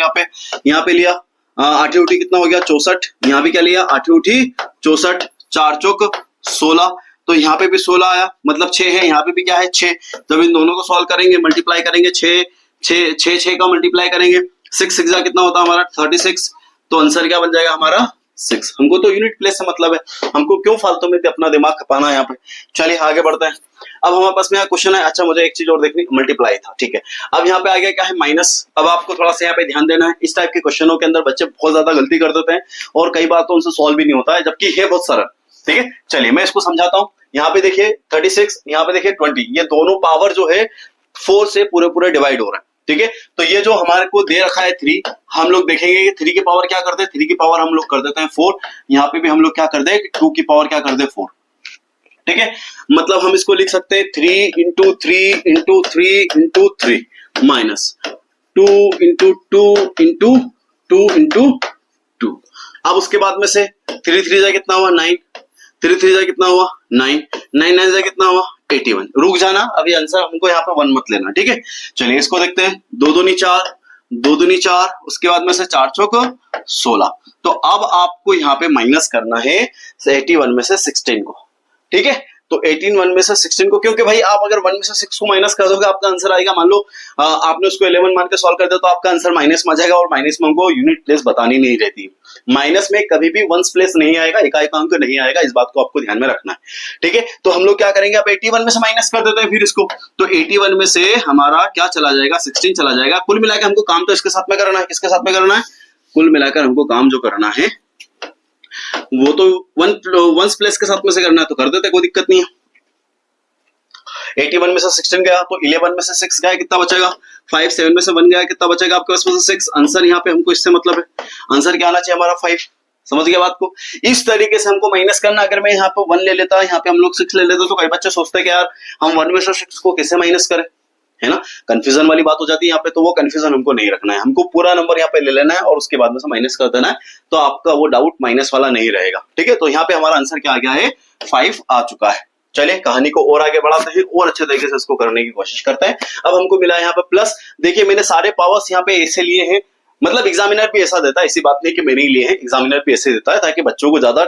यहाँ पे लिया 8 उठी कितना हो गया 64, यहाँ भी क्या लिया 8 उठी 64, 4 चौक 16, तो यहाँ पे भी 16 आया, मतलब 6 है, यहाँ पे भी क्या है 6। जब इन दोनों को सॉल्व करेंगे, मल्टीप्लाई करेंगे, 6 का मल्टीप्लाई करेंगे, 6 6 कितना होता है हमारा 36, तो आंसर क्या बन जाएगा हमारा 6। हमको तो यूनिट प्लेस से मतलब है, हमको क्यों फालतू में अपना दिमाग खपाना है यहाँ पे। चलिए आगे बढ़ते हैं। अब हमारे पास में यहाँ क्वेश्चन है, अच्छा मुझे एक चीज और देखनी, मल्टीप्लाई था, ठीक है। अब यहाँ पे आ गया क्या है माइनस। अब आपको थोड़ा सा यहाँ पे ध्यान देना है, इस टाइप के क्वेश्चनों के अंदर बच्चे बहुत ज्यादा गलती कर देते हैं और कई बार तो उनसे सॉल्व भी नहीं होता है, जबकि है बहुत सरल, ठीक है। चलिए मैं इसको समझाता हूँ। यहाँ पे देखिए 36, यहाँ पे देखिए 20, ये दोनों पावर जो है 4 से पूरे पूरे डिवाइड हो रहा है, ठीक है। तो ये जो हमारे को दे रखा है 3, हम लोग देखेंगे कि 3 की पावर क्या करते हैं, 3 की पावर हम लोग कर देते हैं 4, यहाँ पे भी हम लोग क्या कर दे 2 की पावर क्या कर दे 4, ठीक है। मतलब हम इसको लिख सकते हैं 3 into 3 into 3 into 3 minus 2 into 2 into 2 into 2। अब उसके बाद में से 3 3 जा कितना हुआ 9, 3 3 जा कितना हुआ 9, 9 9 जा कितना हुआ 81। रुक जाना, अभी आंसर हमको यहाँ पे 1 मत लेना, ठीक है। चलिए इसको देखते हैं, 2 दूनी 4, 2 दूनी 4, उसके बाद में से 4 चौक 16। तो अब आपको यहाँ पे माइनस करना है 81 में से 16 को, ठीक है। तो 18 1 में से 16 को, क्योंकि भाई आप अगर 1 में से 6 को माइनस कर दोगे आपका आंसर आएगा, मान लो आपने उसको 11 मान के सॉल्व कर दिया तो आपका आंसर माइनस में आ जाएगा, और माइनस में हमको यूनिट प्लेस बतानी नहीं रहती। माइनस में कभी भी वंस प्लेस नहीं आएगा, इकाइकांक नहीं आएगा, इस बात को आपको ध्यान में रखना है, ठीक है। तो हम लोग क्या करेंगे, आप 81 में से माइनस कर देते हैं फिर इसको, तो 81 में से हमारा क्या चला जाएगा 16 चला जाएगा। कुल मिलाकर हमको काम तो इसके साथ में करना है, किसके साथ में करना है, कुल मिलाकर हमको काम जो करना है वो तो वंस प्लेस के साथ में से करना है, तो कर देते, कोई दिक्कत नहीं है। 81 में से 16 गया तो 11 में से 6 गया, कितना बचेगा 5, 7 में से 1 गया, कितना बचेगा आपके पास में से 6। आंसर यहाँ पे हमको इससे मतलब है, आंसर क्या आना चाहिए हमारा 5। समझ गया बात को, इस तरीके से हमको माइनस करना। अगर मैं यहाँ पे 1 ले लेता, यहाँ पे हम लोग 6 ले लेते, तो कई बच्चे सोचते हैं कि यार हम 1 में से 6 को कैसे माइनस करें, है ना, कंफ्यूजन वाली बात हो जाती है यहाँ पे। तो वो कंफ्यूजन हमको नहीं रखना है, हमको पूरा नंबर यहाँ पे ले लेना है और उसके बाद में से माइनस कर देना है, तो आपका वो डाउट माइनस वाला नहीं रहेगा, ठीक है। तो यहाँ पे हमारा आंसर क्या आ गया है 5 आ चुका है। चलिए कहानी को और आगे बढ़ाते हैं और अच्छे तरीके से इसको करने की कोशिश करते हैं। अब हमको मिला है यहाँ पे प्लस, देखिए मैंने सारे पावर्स यहाँ पे ऐसे लिए हैं, मतलब एग्जामिनर भी ऐसा देता है, ऐसी बात नहीं कि मैंने ही लिए हैं, एग्जामिनर भी ऐसे देता है ताकि बच्चों को ज्यादा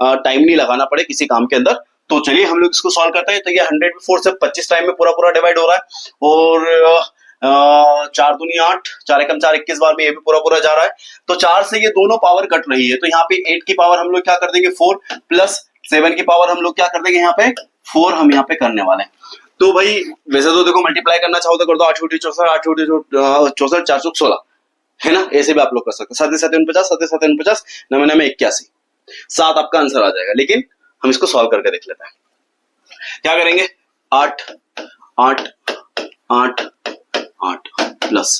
टाइम नहीं लगाना पड़े किसी काम के अंदर। तो चलिए हम लोग इसको सॉल्व करते हैं। तो ये 104 से 25 टाइम में पूरा पूरा डिवाइड हो रहा है, और 4 दूनी 8, 4 एकम 4, 21 बार में ये भी पूरा पूरा जा रहा है। तो 4 से ये दोनों पावर कट रही है, तो यहाँ पे 8 की पावर हम लोग क्या कर देंगे 4, प्लस 7 की पावर हम लोग क्या कर देंगे यहाँ पे 4, हम यहाँ पे करने वाले हैं। तो भाई वैसे तो देखो मल्टीप्लाई करना चाहो तो कर दो, 8 64, 8 64, 4 16, है ना, ऐसे भी आप लोग कर सकते हैं। 7 7 49, 7 7 49, 9 9 81, 7 आपका आंसर आ जाएगा। लेकिन हम इसको सॉल्व करके देख लेते हैं, क्या करेंगे 8 8 8 8 प्लस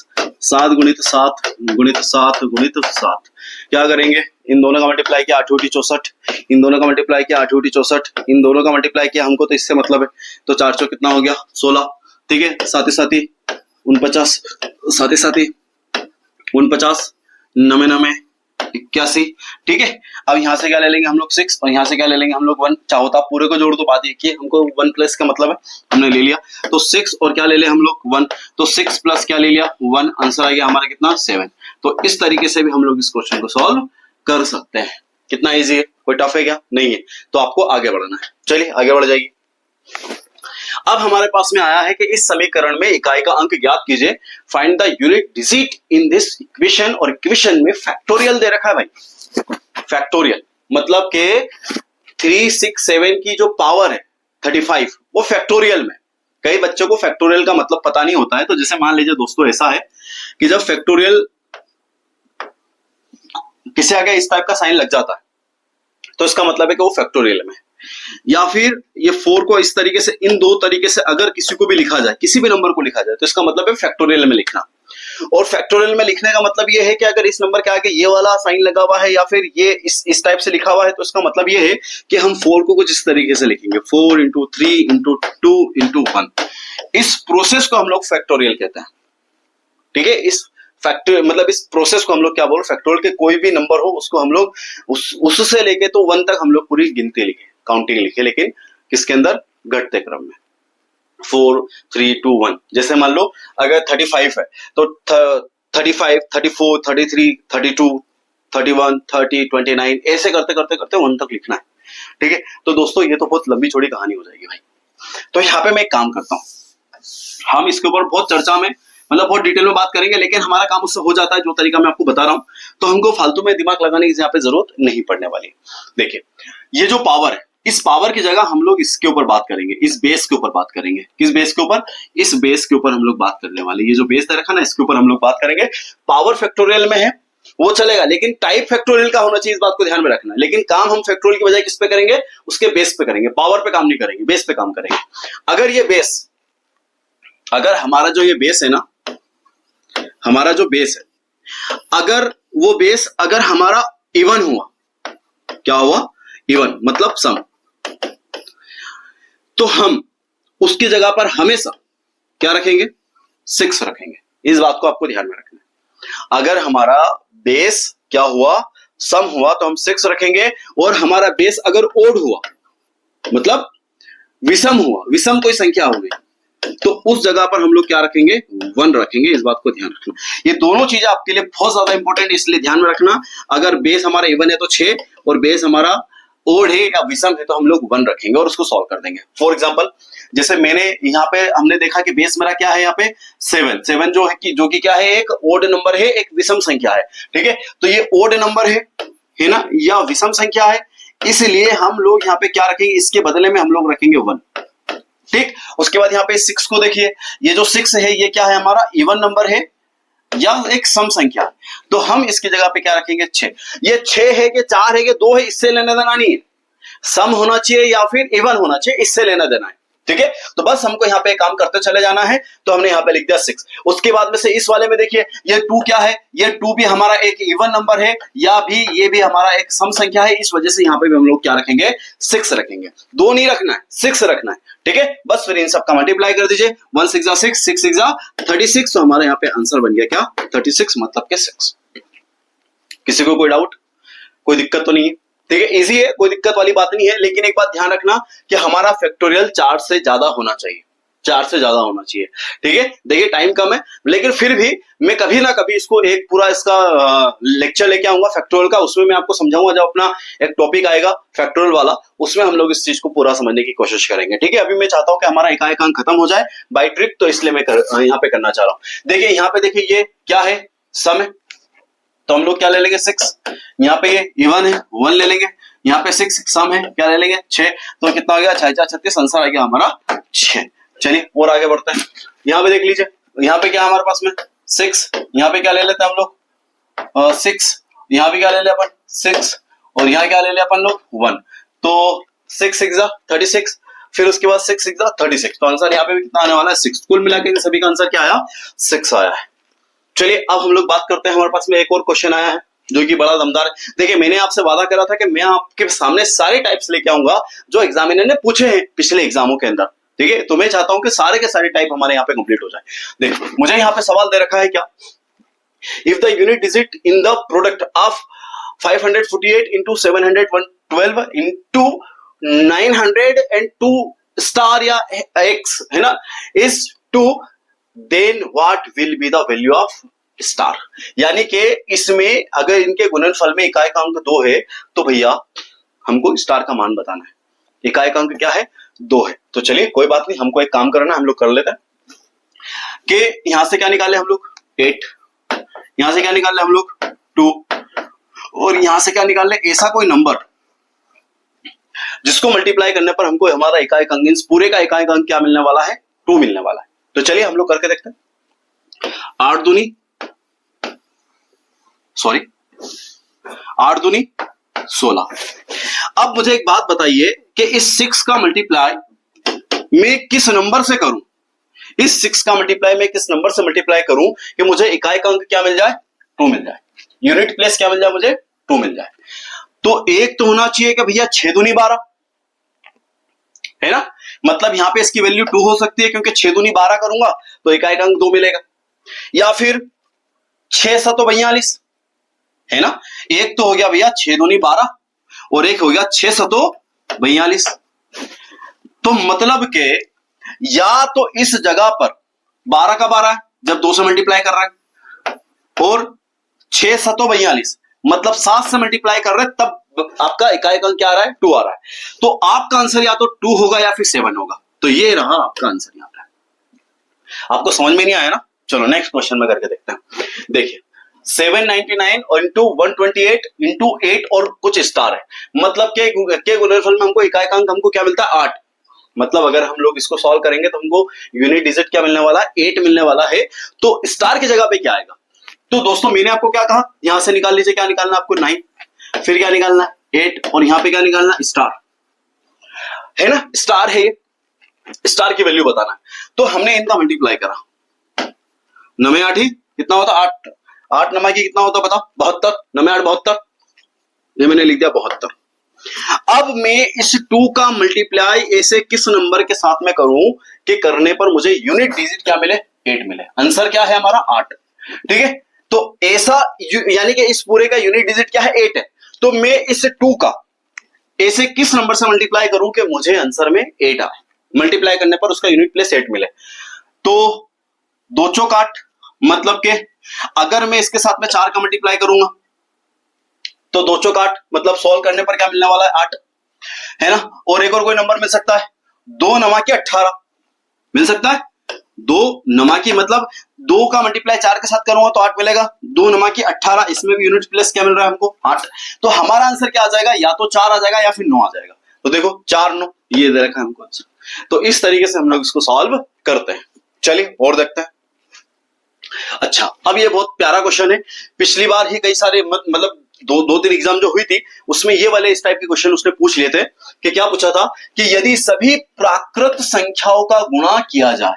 7 गुणित 7 गुणित 7 गुणित 7, क्या करेंगे, इन दोनों का मल्टीप्लाई किया 8 64, इन दोनों का मल्टीप्लाई किया 8 64, इन दोनों का मल्टीप्लाई किया, हमको तो इससे मतलब है, तो 4 चौ कितना हो गया 16, ठीक है, साथ ही 49, साथ ही 49, 9 81, ठीक है। अब यहाँ से क्या ले लेंगे हम लोग 6 और यहाँ से क्या ले लेंगे हम लोग 1, चाहो तो आप पूरे को जोड़ दो, बात एक ही, हमको 1 प्लस का मतलब है, हमने ले लिया, तो 6 और क्या ले लिया हम लोग 1, तो 6 प्लस क्या ले लिया 1, आंसर आ गया हमारा कितना 7। तो इस तरीके से भी हम लोग इस क्वेश्चन को सॉल्व कर सकते हैं। कितना इजी है, कोई टफ है क्या, नहीं है, तो आपको आगे बढ़ना है। चलिए आगे बढ़ जाइए। अब हमारे पास में आया है कि इस समीकरण में इकाई का अंक ज्ञात कीजिए, find the unit digit in this equation, और इक्वेशन में फैक्टोरियल दे रखा है भाई, फैक्टोरियल मतलब के 367 की जो पावर है 35 वो फैक्टोरियल में। कई बच्चों को फैक्टोरियल का मतलब पता नहीं होता है, तो जैसे मान लीजिए दोस्तों ऐसा है कि जब फैक्टोरियल किसी आगे इस टाइप का साइन लग जाता है तो इसका मतलब है कि वो फैक्टोरियल में, या फिर ये 4 को इस तरीके से, इन दो तरीके से अगर किसी को भी लिखा जाए, किसी भी नंबर को लिखा जाए, तो इसका मतलब है फैक्टोरियल में लिखना। और फैक्टोरियल में लिखने का मतलब ये है कि अगर इस नंबर के आगे ये वाला साइन लगा हुआ है या फिर ये इस टाइप से लिखा हुआ है, तो इसका मतलब ये है कि हम 4 को कुछ इस तरीके से लिखेंगे, 4 × 3 × 2 × 1। इस प्रोसेस को हम लोग फैक्टोरियल कहते हैं, ठीक है। इस फैक्टर मतलब इस प्रोसेस को हम लोग क्या बोल, फैक्टोरियल के कोई भी नंबर हो उसको हम लोग उससे लेके तो 1 तक हम लोग पूरी गिनती लिखे, काउंटिंग लिखे, लेकिन किसके अंदर, घटते क्रम में, 4 3 2 1। जैसे मान लो अगर 35 है तो 35 34 33 32 31 30 29, ऐसे करते करते करते 1 तक लिखना है, ठीक है। तो दोस्तों ये तो बहुत लंबी चौड़ी कहानी हो जाएगी भाई, तो यहाँ पे मैं एक काम करता हूँ, हम इसके ऊपर बहुत चर्चा में मतलब बहुत डिटेल में बात करेंगे, लेकिन हमारा काम उससे हो जाता है जो तरीका मैं आपको बता रहा हूं, तो हमको फालतू में दिमाग लगाने की यहाँ पे जरूरत नहीं पड़ने वाली। देखिए ये जो पावर है, इस पावर की जगह हम लोग इसके ऊपर बात करेंगे, इस बेस के ऊपर बात करेंगे। किस बेस के ऊपर, इस बेस के ऊपर हम लोग बात करने वाले, ये जो बेस दे रखा ना इसके ऊपर हम लोग बात करेंगे। पावर फैक्टोरियल में है वो चलेगा, लेकिन टाइप फैक्टोरियल का होना चाहिए, इस बात को ध्यान में रखना। लेकिन काम हम फैक्टोरियल की बजाय किस पे करेंगे, उसके बेस पे करेंगे, पावर पे काम नहीं करेंगे, बेस पे काम करेंगे। अगर ये बेस, अगर हमारा जो ये बेस है ना, हमारा जो बेस है, अगर वो बेस अगर हमारा इवन हुआ, क्या हुआ, इवन मतलब सम, तो हम उसकी जगह पर हमेशा क्या रखेंगे, 6 रखेंगे। इस बात को आपको ध्यान में रखना है। अगर हमारा बेस क्या हुआ, सम हुआ, तो हम 6 रखेंगे, और हमारा बेस अगर ओड हुआ मतलब विषम हुआ, विषम कोई संख्या हो गई, तो उस जगह पर हम लोग क्या रखेंगे, 1 रखेंगे। इस बात को ध्यान रखना। ये दोनों चीजें आपके लिए बहुत ज्यादा इंपॉर्टेंट, इसलिए ध्यान में रखना। अगर बेस हमारा इवन है तो 6, और बेस हमारा ओड है या विषम है तो हम लोग 1 रखेंगे और उसको सॉल्व कर देंगे। फॉर एग्जांपल जैसे मैंने यहाँ पे हमने देखा कि बेस मेरा क्या है, यहाँ पे 7 जो है कि जो कि क्या है, एक ओड नंबर है, एक विषम संख्या है, ठीक है। तो ये ओड नंबर है ना, या विषम संख्या है, इसलिए हम लोग यहाँ पे क्या रखेंगे, इसके बदले में हम लोग रखेंगे 1, ठीक। उसके बाद यहाँ पे 6 को देखिए, ये जो 6 है ये क्या है, हमारा इवन नंबर है या एक सम संख्या, तो हम इसकी जगह पे क्या रखेंगे, 6। ये 6 है कि 4 है कि 2 है, इससे लेना देना नहीं है, सम होना चाहिए या फिर इवन होना चाहिए, इससे लेना देना है, ठीक है। तो बस हमको यहाँ पे काम करते चले जाना है, तो हमने यहाँ पे लिख दिया 6। उसके बाद में से इस वाले में देखिए, ये 2 क्या है, ये 2 भी हमारा एक इवन नंबर है, या भी ये भी हमारा एक सम संख्या है, इस वजह से यहाँ पे भी हम लोग क्या रखेंगे, 6 रखेंगे। 2 नहीं रखना है, 6 रखना है, ठीक है। बस फिर इन सब का मल्टीप्लाई कर दीजिए, 1 6 जा 6, 6 6 जा 36, तो हमारे यहाँ पे आंसर बन गया क्या, 36, मतलब के 6। किसी को कोई डाउट, कोई दिक्कत तो नहीं है, ठीक है, इजी है, कोई दिक्कत वाली बात नहीं है। लेकिन एक बात ध्यान रखना कि हमारा फैक्टोरियल 4 से ज्यादा होना चाहिए, 4 से ज्यादा होना चाहिए, ठीक है। देखिए टाइम कम है, लेकिन फिर भी मैं कभी ना कभी इसको एक पूरा इसका लेक्चर लेके आऊंगा फैक्टोरियल का, उसमें मैं आपको समझाऊंगा। जब अपना एक टॉपिक आएगा फैक्टोरियल वाला, उसमें हम लोग इस चीज को पूरा समझने की कोशिश करेंगे, ठीक है। अभी मैं चाहता हूं कि हमारा इकाई का अंक खत्म हो जाए बाय ट्रिक, तो इसलिए मैं यहाँ पे करना चाह रहा हूं। देखिए यहाँ पे देखिए, ये क्या है, सम है, तो हम लोग क्या ले लेंगे, 6। यहाँ पे ये इवन है, 1 ले लेंगे। यहाँ पे 6 सम है, क्या ले लेंगे, 6। तो कितना हो गया, 6 4 36, आंसर आ गया हमारा 6। चलिए और आगे बढ़ते हैं। यहाँ पे देख लीजिए, यहाँ पे क्या हमारे पास में 6, यहाँ पे क्या ले लेते हैं हम लोग 6, यहाँ पे क्या ले ले अपन 6, और यहाँ क्या ले ले अपन लोग 1। तो 6 6 जा 36, फिर उसके बाद 6 6 36, तो आंसर यहाँ पे भी कितना आने वाला है 6। कुल मिला के सभी का आंसर क्या आया 6 आया है। चलिए अब हम लोग बात करते हैं, हमारे पास में एक और क्वेश्चन आया है जो कि बड़ा दमदार है। देखिए मैंने आपसे वादा करा था कि मैं आपके सामने सारे टाइप्स लेके आऊंगा जो एग्जामिनर ने पूछे हैं पिछले एग्जामों के अंदर, ठीक है। तो मैं चाहता हूं कि सारे के सारे टाइप हमारे यहाँ पे कंप्लीट हो जाए। देखो मुझे यहाँ पे सवाल दे रखा है क्या, if the unit digit in the product of 548 into 712 into 902 star या x है ना is 2, then what will be the value of star. यानी कि इसमें अगर इनके गुणनफल में इकाई-अंक 2 है तो भैया हमको स्टार का मान बताना है। इकाई-अंक क्या है 2 है। तो चलिए कोई बात नहीं, हमको एक काम करना है, हम लोग कर लेते हैं कि यहां से क्या निकाले हम लोग 8, यहां से क्या निकाले हम लोग 2, और यहां से क्या निकाल ले ऐसा कोई नंबर जिसको मल्टीप्लाई करने पर हमको हमारा इकाई-अंक पूरे का इकाई-अंक क्या मिलने वाला है 2 मिलने वाला है। तो चलिए हम लोग करके देखते हैं। 8 दूनी 16। अब मुझे एक बात बताइए कि इस 6 का मल्टीप्लाई मैं किस नंबर से करूं, इस 6 का मल्टीप्लाई मैं किस नंबर से मल्टीप्लाई करूं कि मुझे इकाई-अंक क्या मिल जाए 2 मिल जाए, यूनिट प्लेस क्या मिल जाए मुझे 2 मिल जाए। तो एक तो होना चाहिए कि भैया 6 दूनी 12 है ना, मतलब यहां पे इसकी वैल्यू 2 हो सकती है क्योंकि 6 दूनी 12 करूंगा तो इकाई-अंक 2 मिलेगा, या फिर 6 7 42 है ना। एक तो हो गया भैया 6 दूनी 12 और एक हो गया 6 7 42। तो मतलब के या तो इस जगह पर 12 का 12 है जब 2 से मल्टीप्लाई कर रहा है, और 6 7 42 मतलब 7 से मल्टीप्लाई कर रहे हैं तब आपका इकाई-अंक क्या आ रहा है 2 आ रहा है। तो आपका आंसर या तो 2 होगा या फिर 7 होगा। तो ये रहा आपका आंसर यहाँ पे। आपको समझ में नहीं आया ना, चलो नेक्स्ट क्वेश्चन में करके देखते हैं। देखिए 799 इंटू 128 इंटू 8 और कुछ स्टार है, मतलब के गुणनफल में हमको इकाई-अंक हमको क्या मिलता है 8। मतलब अगर हम लोग इसको सॉल्व करेंगे तो हमको यूनिट डिजिट क्या मिलने वाला है 8 मिलने वाला है। तो स्टार की जगह पे क्या आएगा, तो दोस्तों मैंने आपको क्या कहा यहां से निकाल लीजिए, क्या निकालना आपको 9, फिर क्या निकालना 8 और यहां पे क्या निकालना स्टार है ना, स्टार है, स्टार की वैल्यू बताना है। तो हमने इनका मल्टीप्लाई करा, 9 8 ही कितना होता 8, 8 9 की कितना होता बताओ 72, 9 8 72, ये मैंने लिख दिया 72। अब मैं इस 2 का मल्टीप्लाई ऐसे किस नंबर के साथ में करूं कि करने पर मुझे यूनिट डिजिट क्या मिले 8 मिले। आंसर क्या है हमारा 8, ठीक है। तो ऐसा यानी कि इस पूरे का यूनिट डिजिट क्या है 8 है। तो मैं इस 2 का ऐसे किस नंबर से मल्टीप्लाई करूं कि मुझे आंसर में 8 आए, मल्टीप्लाई करने पर उसका यूनिट प्लेस 8 मिले। तो 2 चौक 8, मतलब के अगर मैं इसके साथ में 4 का मल्टीप्लाई करूंगा तो 2 चौक 8, मतलब सॉल्व करने पर क्या मिलने वाला है 8 है ना। और एक और कोई नंबर मिल सकता है 2 9 के 18 मिल सकता है, 2 9 की मतलब 2 का मल्टीप्लाई 4 के साथ करूंगा तो 8 मिलेगा, 2 9 की 18, इसमें भी यूनिट प्लस क्या मिल रहा है हमको 8। तो हमारा आंसर क्या आ जाएगा, या तो 4 आ जाएगा या फिर 9 आ जाएगा। तो देखो 4 9 ये दे रखा है हमको आंसर। तो इस तरीके से हम लोग इसको सॉल्व करते हैं। चलिए और देखते हैं। अच्छा अब ये बहुत प्यारा क्वेश्चन है, पिछली बार ही कई सारे मतलब 2-3 एग्जाम जो हुई थी उसमें ये वाले इस टाइप के क्वेश्चन उसने पूछ लिए थे कि क्या पूछा था कि यदि सभी प्राकृत संख्याओं का गुणा किया जाए,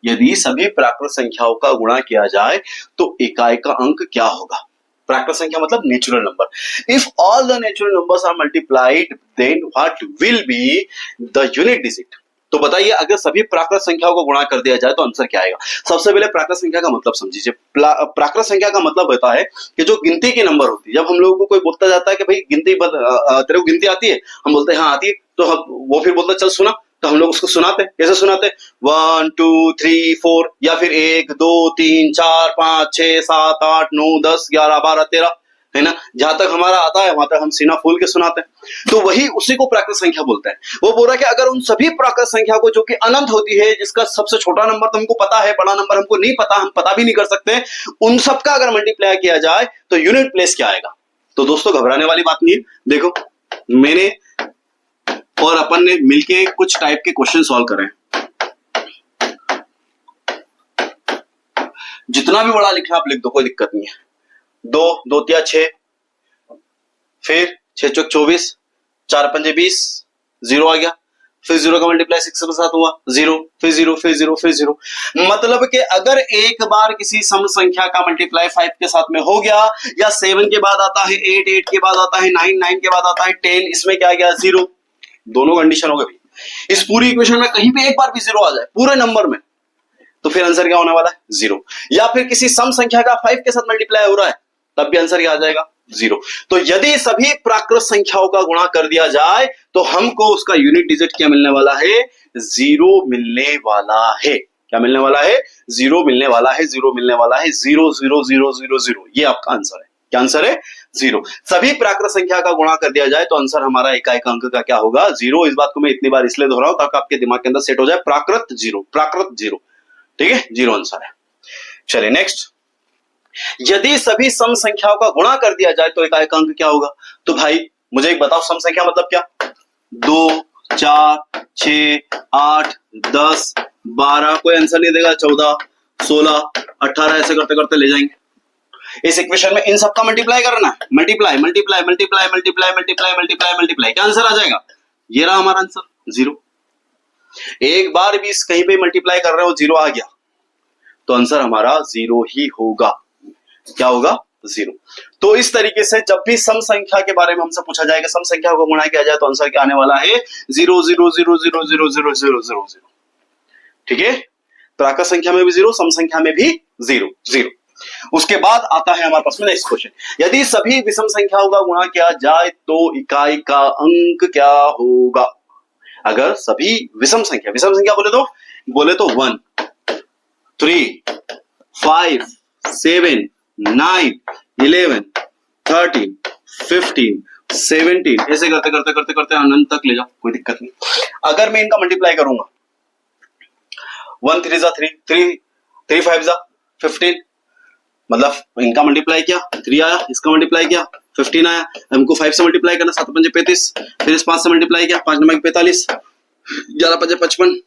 यदि सभी प्राकृत संख्याओं का गुणा किया जाए तो इकाई का अंक क्या होगा। प्राकृत संख्या मतलब natural number. If all the natural numbers are multiplied then what will be the unit digit. तो बताइए अगर सभी प्राकृत संख्याओं को गुणा कर दिया जाए तो आंसर क्या आएगा। सबसे पहले प्राकृत संख्या का मतलब समझिए। प्राकृत संख्या का मतलब होता है कि जो गिनती की नंबर होती है। जब हम लोगों को कोई बोलता जाता है कि भाई गिनती तेरे को गिनती आती है, हम बोलते हैं हाँ आती है, तो वो फिर बोलता है चल सुना, तो हम लोग उसको सुनाते हैं। कैसे सुनाते हैं 1 2 3 4, या फिर 1 2 3 4 5 6 7 8 9 10 11 12 13 है ना, जहां तक हमारा आता है वहां तक हम सीना फूल के सुनाते हैं। तो वही उसी को प्राकृत संख्या बोलते हैं। वो बोल रहा है कि अगर उन सभी प्राकृत संख्या को जो कि अनंत होती है, जिसका सबसे छोटा नंबर तो हमको पता है, बड़ा नंबर हमको नहीं पता, हम पता भी नहीं कर सकते, उन सबका अगर मल्टीप्लाई किया जाए तो यूनिट प्लेस क्या आएगा। तो दोस्तों घबराने वाली बात नहीं है। देखो मैंने और अपन ने मिलके कुछ टाइप के क्वेश्चन सॉल्व करे, जितना भी बड़ा लिखना आप लिख दो, कोई दिक्कत नहीं है। 2 2 3 6, फिर 6 चौक 24, 4 पंजे 20, 0 आ गया, फिर 0 का मल्टीप्लाई 6 के साथ हुआ 0, फिर 0, फिर 0, फिर 0। मतलब कि अगर एक बार किसी सम संख्या का मल्टीप्लाई 5 के साथ में हो गया, या 7 के बाद आता है 8, 8 के बाद आता है 9, 9 के बाद आता है 10, इसमें क्या गया 0, दोनों कंडीशन हो गई। इस पूरी इक्वेशन में कहीं भी एक बार भी 0 आ जाए पूरे नंबर में, तो फिर आंसर क्या होने वाला है 0। या फिर किसी सम संख्या का 5 के साथ मल्टीप्लाई हो रहा है, तब भी आंसर क्या आ जाएगा 0। तो यदि सभी प्राकृत संख्याओं का गुणा कर दिया जाए तो हमको उसका यूनिट डिजिट क्या मिलने वाला है 0 मिलने वाला है। क्या मिलने वाला है 0 मिलने वाला है, 0 मिलने वाला है, 0 0 0 0 0। ये आपका आंसर है। क्या आंसर है 0। सभी प्राकृत संख्या का गुणा कर दिया जाए तो आंसर हमारा इकाई का अंक का क्या होगा 0। इस बात को मैं इतनी बार इसलिए दोहराऊं ताकि आपके दिमाग के अंदर सेट हो जाए, प्राकृत 0, प्राकृत 0। ठीक है, 0 आंसर है। चलिए नेक्स्ट, यदि सभी सम संख्याओं का गुणा कर दिया जाए तो इकाई का अंक क्या होगा। तो भाई मुझे एक बताओ, सम संख्या मतलब क्या, 2 4 6 8 10 12, कोई आंसर नहीं देगा, 14 16 18, ऐसे करते करते ले जाएंगे। इस इक्वेशन में इन सबका मल्टीप्लाई करना है, multiply multiply multiply multiply multiply multiply multiply, क्या आंसर आ जाएगा, ये रहा हमारा आंसर 0। एक बार भी इस कहीं पे मल्टीप्लाई कर रहे हो 0 आ गया तो आंसर हमारा 0 ही होगा। क्या होगा 0। तो इस तरीके से जब भी सम संख्या के बारे में हमसे पूछा जाएगा, सम संख्या को गुणा किया जाए तो आंसर क्या आने वाला है 0 0 0 0 0 0 0 0 0। ठीक है, प्राकृत संख्या में भी 0, सम संख्या में भी 0 0। उसके बाद आता है हमारे पास में नेक्स्ट क्वेश्चन, यदि सभी विषम संख्याओं का गुणा किया जाए तो इकाई का अंक क्या होगा। अगर सभी विषम संख्या बोले तो 1 3 5 7 9 11 13 15 17, ऐसे करते करते करते करते अनंत तक ले जाओ, कोई दिक्कत नहीं। अगर मैं इनका मल्टीप्लाई करूंगा 1 3 जा 3 3 3 5 जा 15, मतलब इनका मल्टीप्लाई किया 3 आया, इसका मल्टीप्लाई किया 15 आया। हमको 5 से मल्टीप्लाई करना, 7 5 35, फिर इस 5 से मल्टीप्लाई किया 5 9 45, 11 5 55,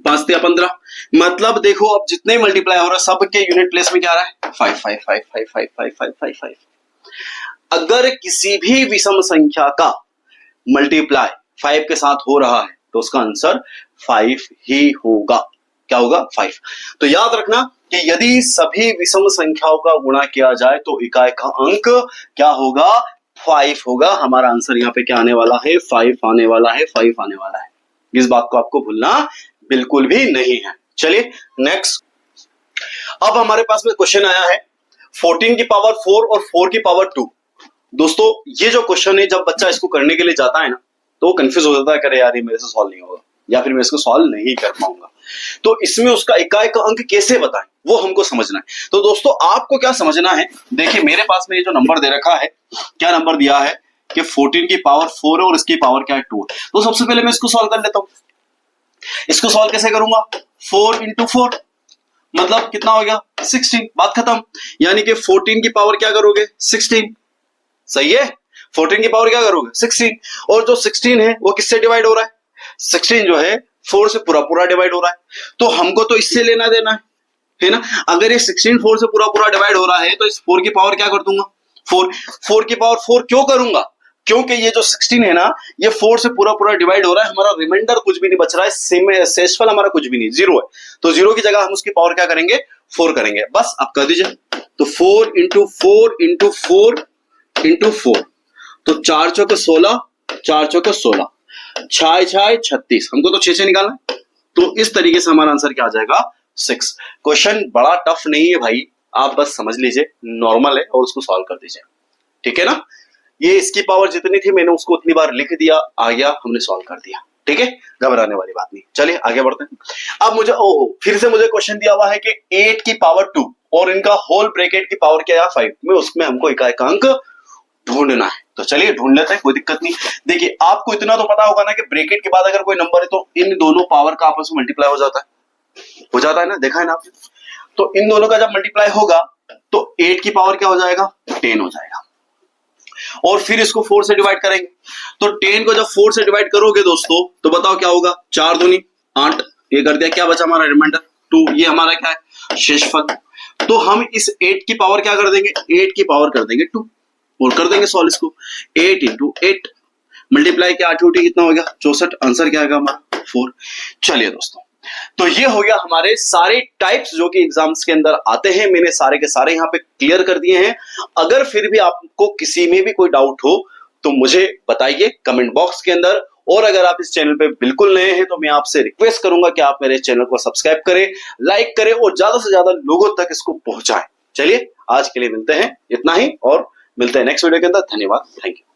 5 3 15। मतलब देखो अब जितने मल्टीप्लाई हो रहा है सबके यूनिट प्लेस में क्या आ रहा है 5 5 5 5 5 5 5 5 5। अगर किसी भी विषम संख्या का मल्टीप्लाई 5 के साथ हो रहा है तो उसका आंसर 5 ही होगा। क्या होगा 5। तो याद रखना कि यदि सभी विषम संख्याओं का गुणा किया जाए तो इकाई का अंक क्या होगा 5 होगा। हमारा आंसर यहाँ पे क्या आने वाला है 5 आने वाला है, 5 आने वाला है। इस बात को आपको भूलना बिल्कुल भी नहीं है। चलिए नेक्स्ट, अब हमारे पास में क्वेश्चन आया है 14 की पावर 4 और 4 की पावर 2। दोस्तों ये जो क्वेश्चन है जब बच्चा इसको करने के लिए जाता है ना तो वो कंफ्यूज हो जाता है, करे यार ये मेरे से सॉल्व नहीं होगा या फिर मैं इसको सॉल्व नहीं कर पाऊंगा। तो इसमें उसका इकाई का अंक कैसे बताएं वो हमको समझना है। तो दोस्तों आपको क्या समझना है, देखिए मेरे पास में ये जो नंबर दे रखा है, क्या नंबर दिया है कि 14 की पावर 4 है और इसकी पावर क्या है 2। तो सबसे पहले मैं इसको सॉल्व कर लेता हूं। इसको सॉल्व कैसे करूंगा, 4 इंटू 4 मतलब कितना हो गया 16, बात खत्म। यानी कि 14 की पावर क्या करोगे 16, सही है। 14 की पावर क्या करोगे 16, और जो 16 है वो किससे डिवाइड हो रहा है, 16 जो है 4 से पूरा पूरा डिवाइड हो रहा है। तो हमको तो इससे लेना देना है ना। अगर ये 16 4 से पूरा पूरा डिवाइड हो रहा है तो इस 4 की पावर क्या कर दूंगा 4 की पावर 4 क्यों करूंगा, क्योंकि ये जो 16 है ना ये 4 से पूरा पूरा डिवाइड हो रहा है, हमारा रिमाइंडर कुछ भी नहीं बच रहा है, शेषफल हमारा कुछ भी नहीं, 0 है। तो 0 की जगह हम उसकी पावर क्या करेंगे 4 करेंगे, बस आप कर दीजिए। तो 4 इंटू 4 इंटू 4 इंटू 4, तो 4 चौके 16, 4 चौके 16, 6 6 36, हमको तो 6 निकालना है। तो इस तरीके से हमारा आंसर क्या आ जाएगा 6। क्वेश्चन बड़ा टफ नहीं है भाई, आप बस समझ लीजिए, नॉर्मल है और उसको सॉल्व कर दीजिए, ठीक है ना। ये इसकी पावर जितनी थी मैंने उसको उतनी बार लिख दिया, आ गया, हमने सॉल्व कर दिया, ठीक है, घबराने वाली बात नहीं। चलिए आगे बढ़ते हैं। अब मुझे फिर से मुझे क्वेश्चन दिया हुआ है कि 8 की पावर 2 और इनका होल ब्रैकेट की पावर क्या है 5 में, उसमें हमको इकाई का अंक ढूंढना है। तो चलिए ढूंढ लेते हैं, कोई दिक्कत नहीं। देखिए आपको इतना तो पता होगा ना कि ब्रैकेट के बाद अगर कोई नंबर है तो इन दोनों पावर का आपस में मल्टीप्लाई हो जाता है ना, देखा है ना आपने। तो इन दोनों का जब मल्टीप्लाई होगा तो 8 की पावर क्या हो जाएगा 10 हो जाएगा, और फिर इसको 4 से डिवाइड करेंगे। तो 10 को जब 4 से डिवाइड करोगे दोस्तों तो बताओ क्या होगा, 4 दूनी 8, ये कर दिया, क्या बचा हमारा रिमाइंडर 2, ये हमारा क्या है शेषफल। तो हम इस 8 की पावर क्या कर देंगे 8 की पावर कर देंगे 2 और कर देंगे सॉल्व इसको। 8 इंटू 8 मल्टीप्लाई के 8 कितना हो गया 64, आंसर क्या आएगा हमारा 4। चलिए दोस्तों, तो ये हो गया हमारे सारे टाइप्स जो कि एग्जाम्स के अंदर आते हैं, मैंने सारे के सारे यहाँ पे क्लियर कर दिए हैं। अगर फिर भी आपको किसी में भी कोई डाउट हो तो मुझे बताइए कमेंट बॉक्स के अंदर, और अगर आप इस चैनल पे बिल्कुल नए हैं तो मैं आपसे रिक्वेस्ट करूंगा कि आप मेरे चैनल को सब्सक्राइब करें, लाइक करें और ज्यादा से ज्यादा लोगों तक इसको पहुंचाएं। चलिए आज के लिए मिलते हैं इतना ही, और मिलते हैं नेक्स्ट वीडियो के अंदर। धन्यवाद, थैंक यू।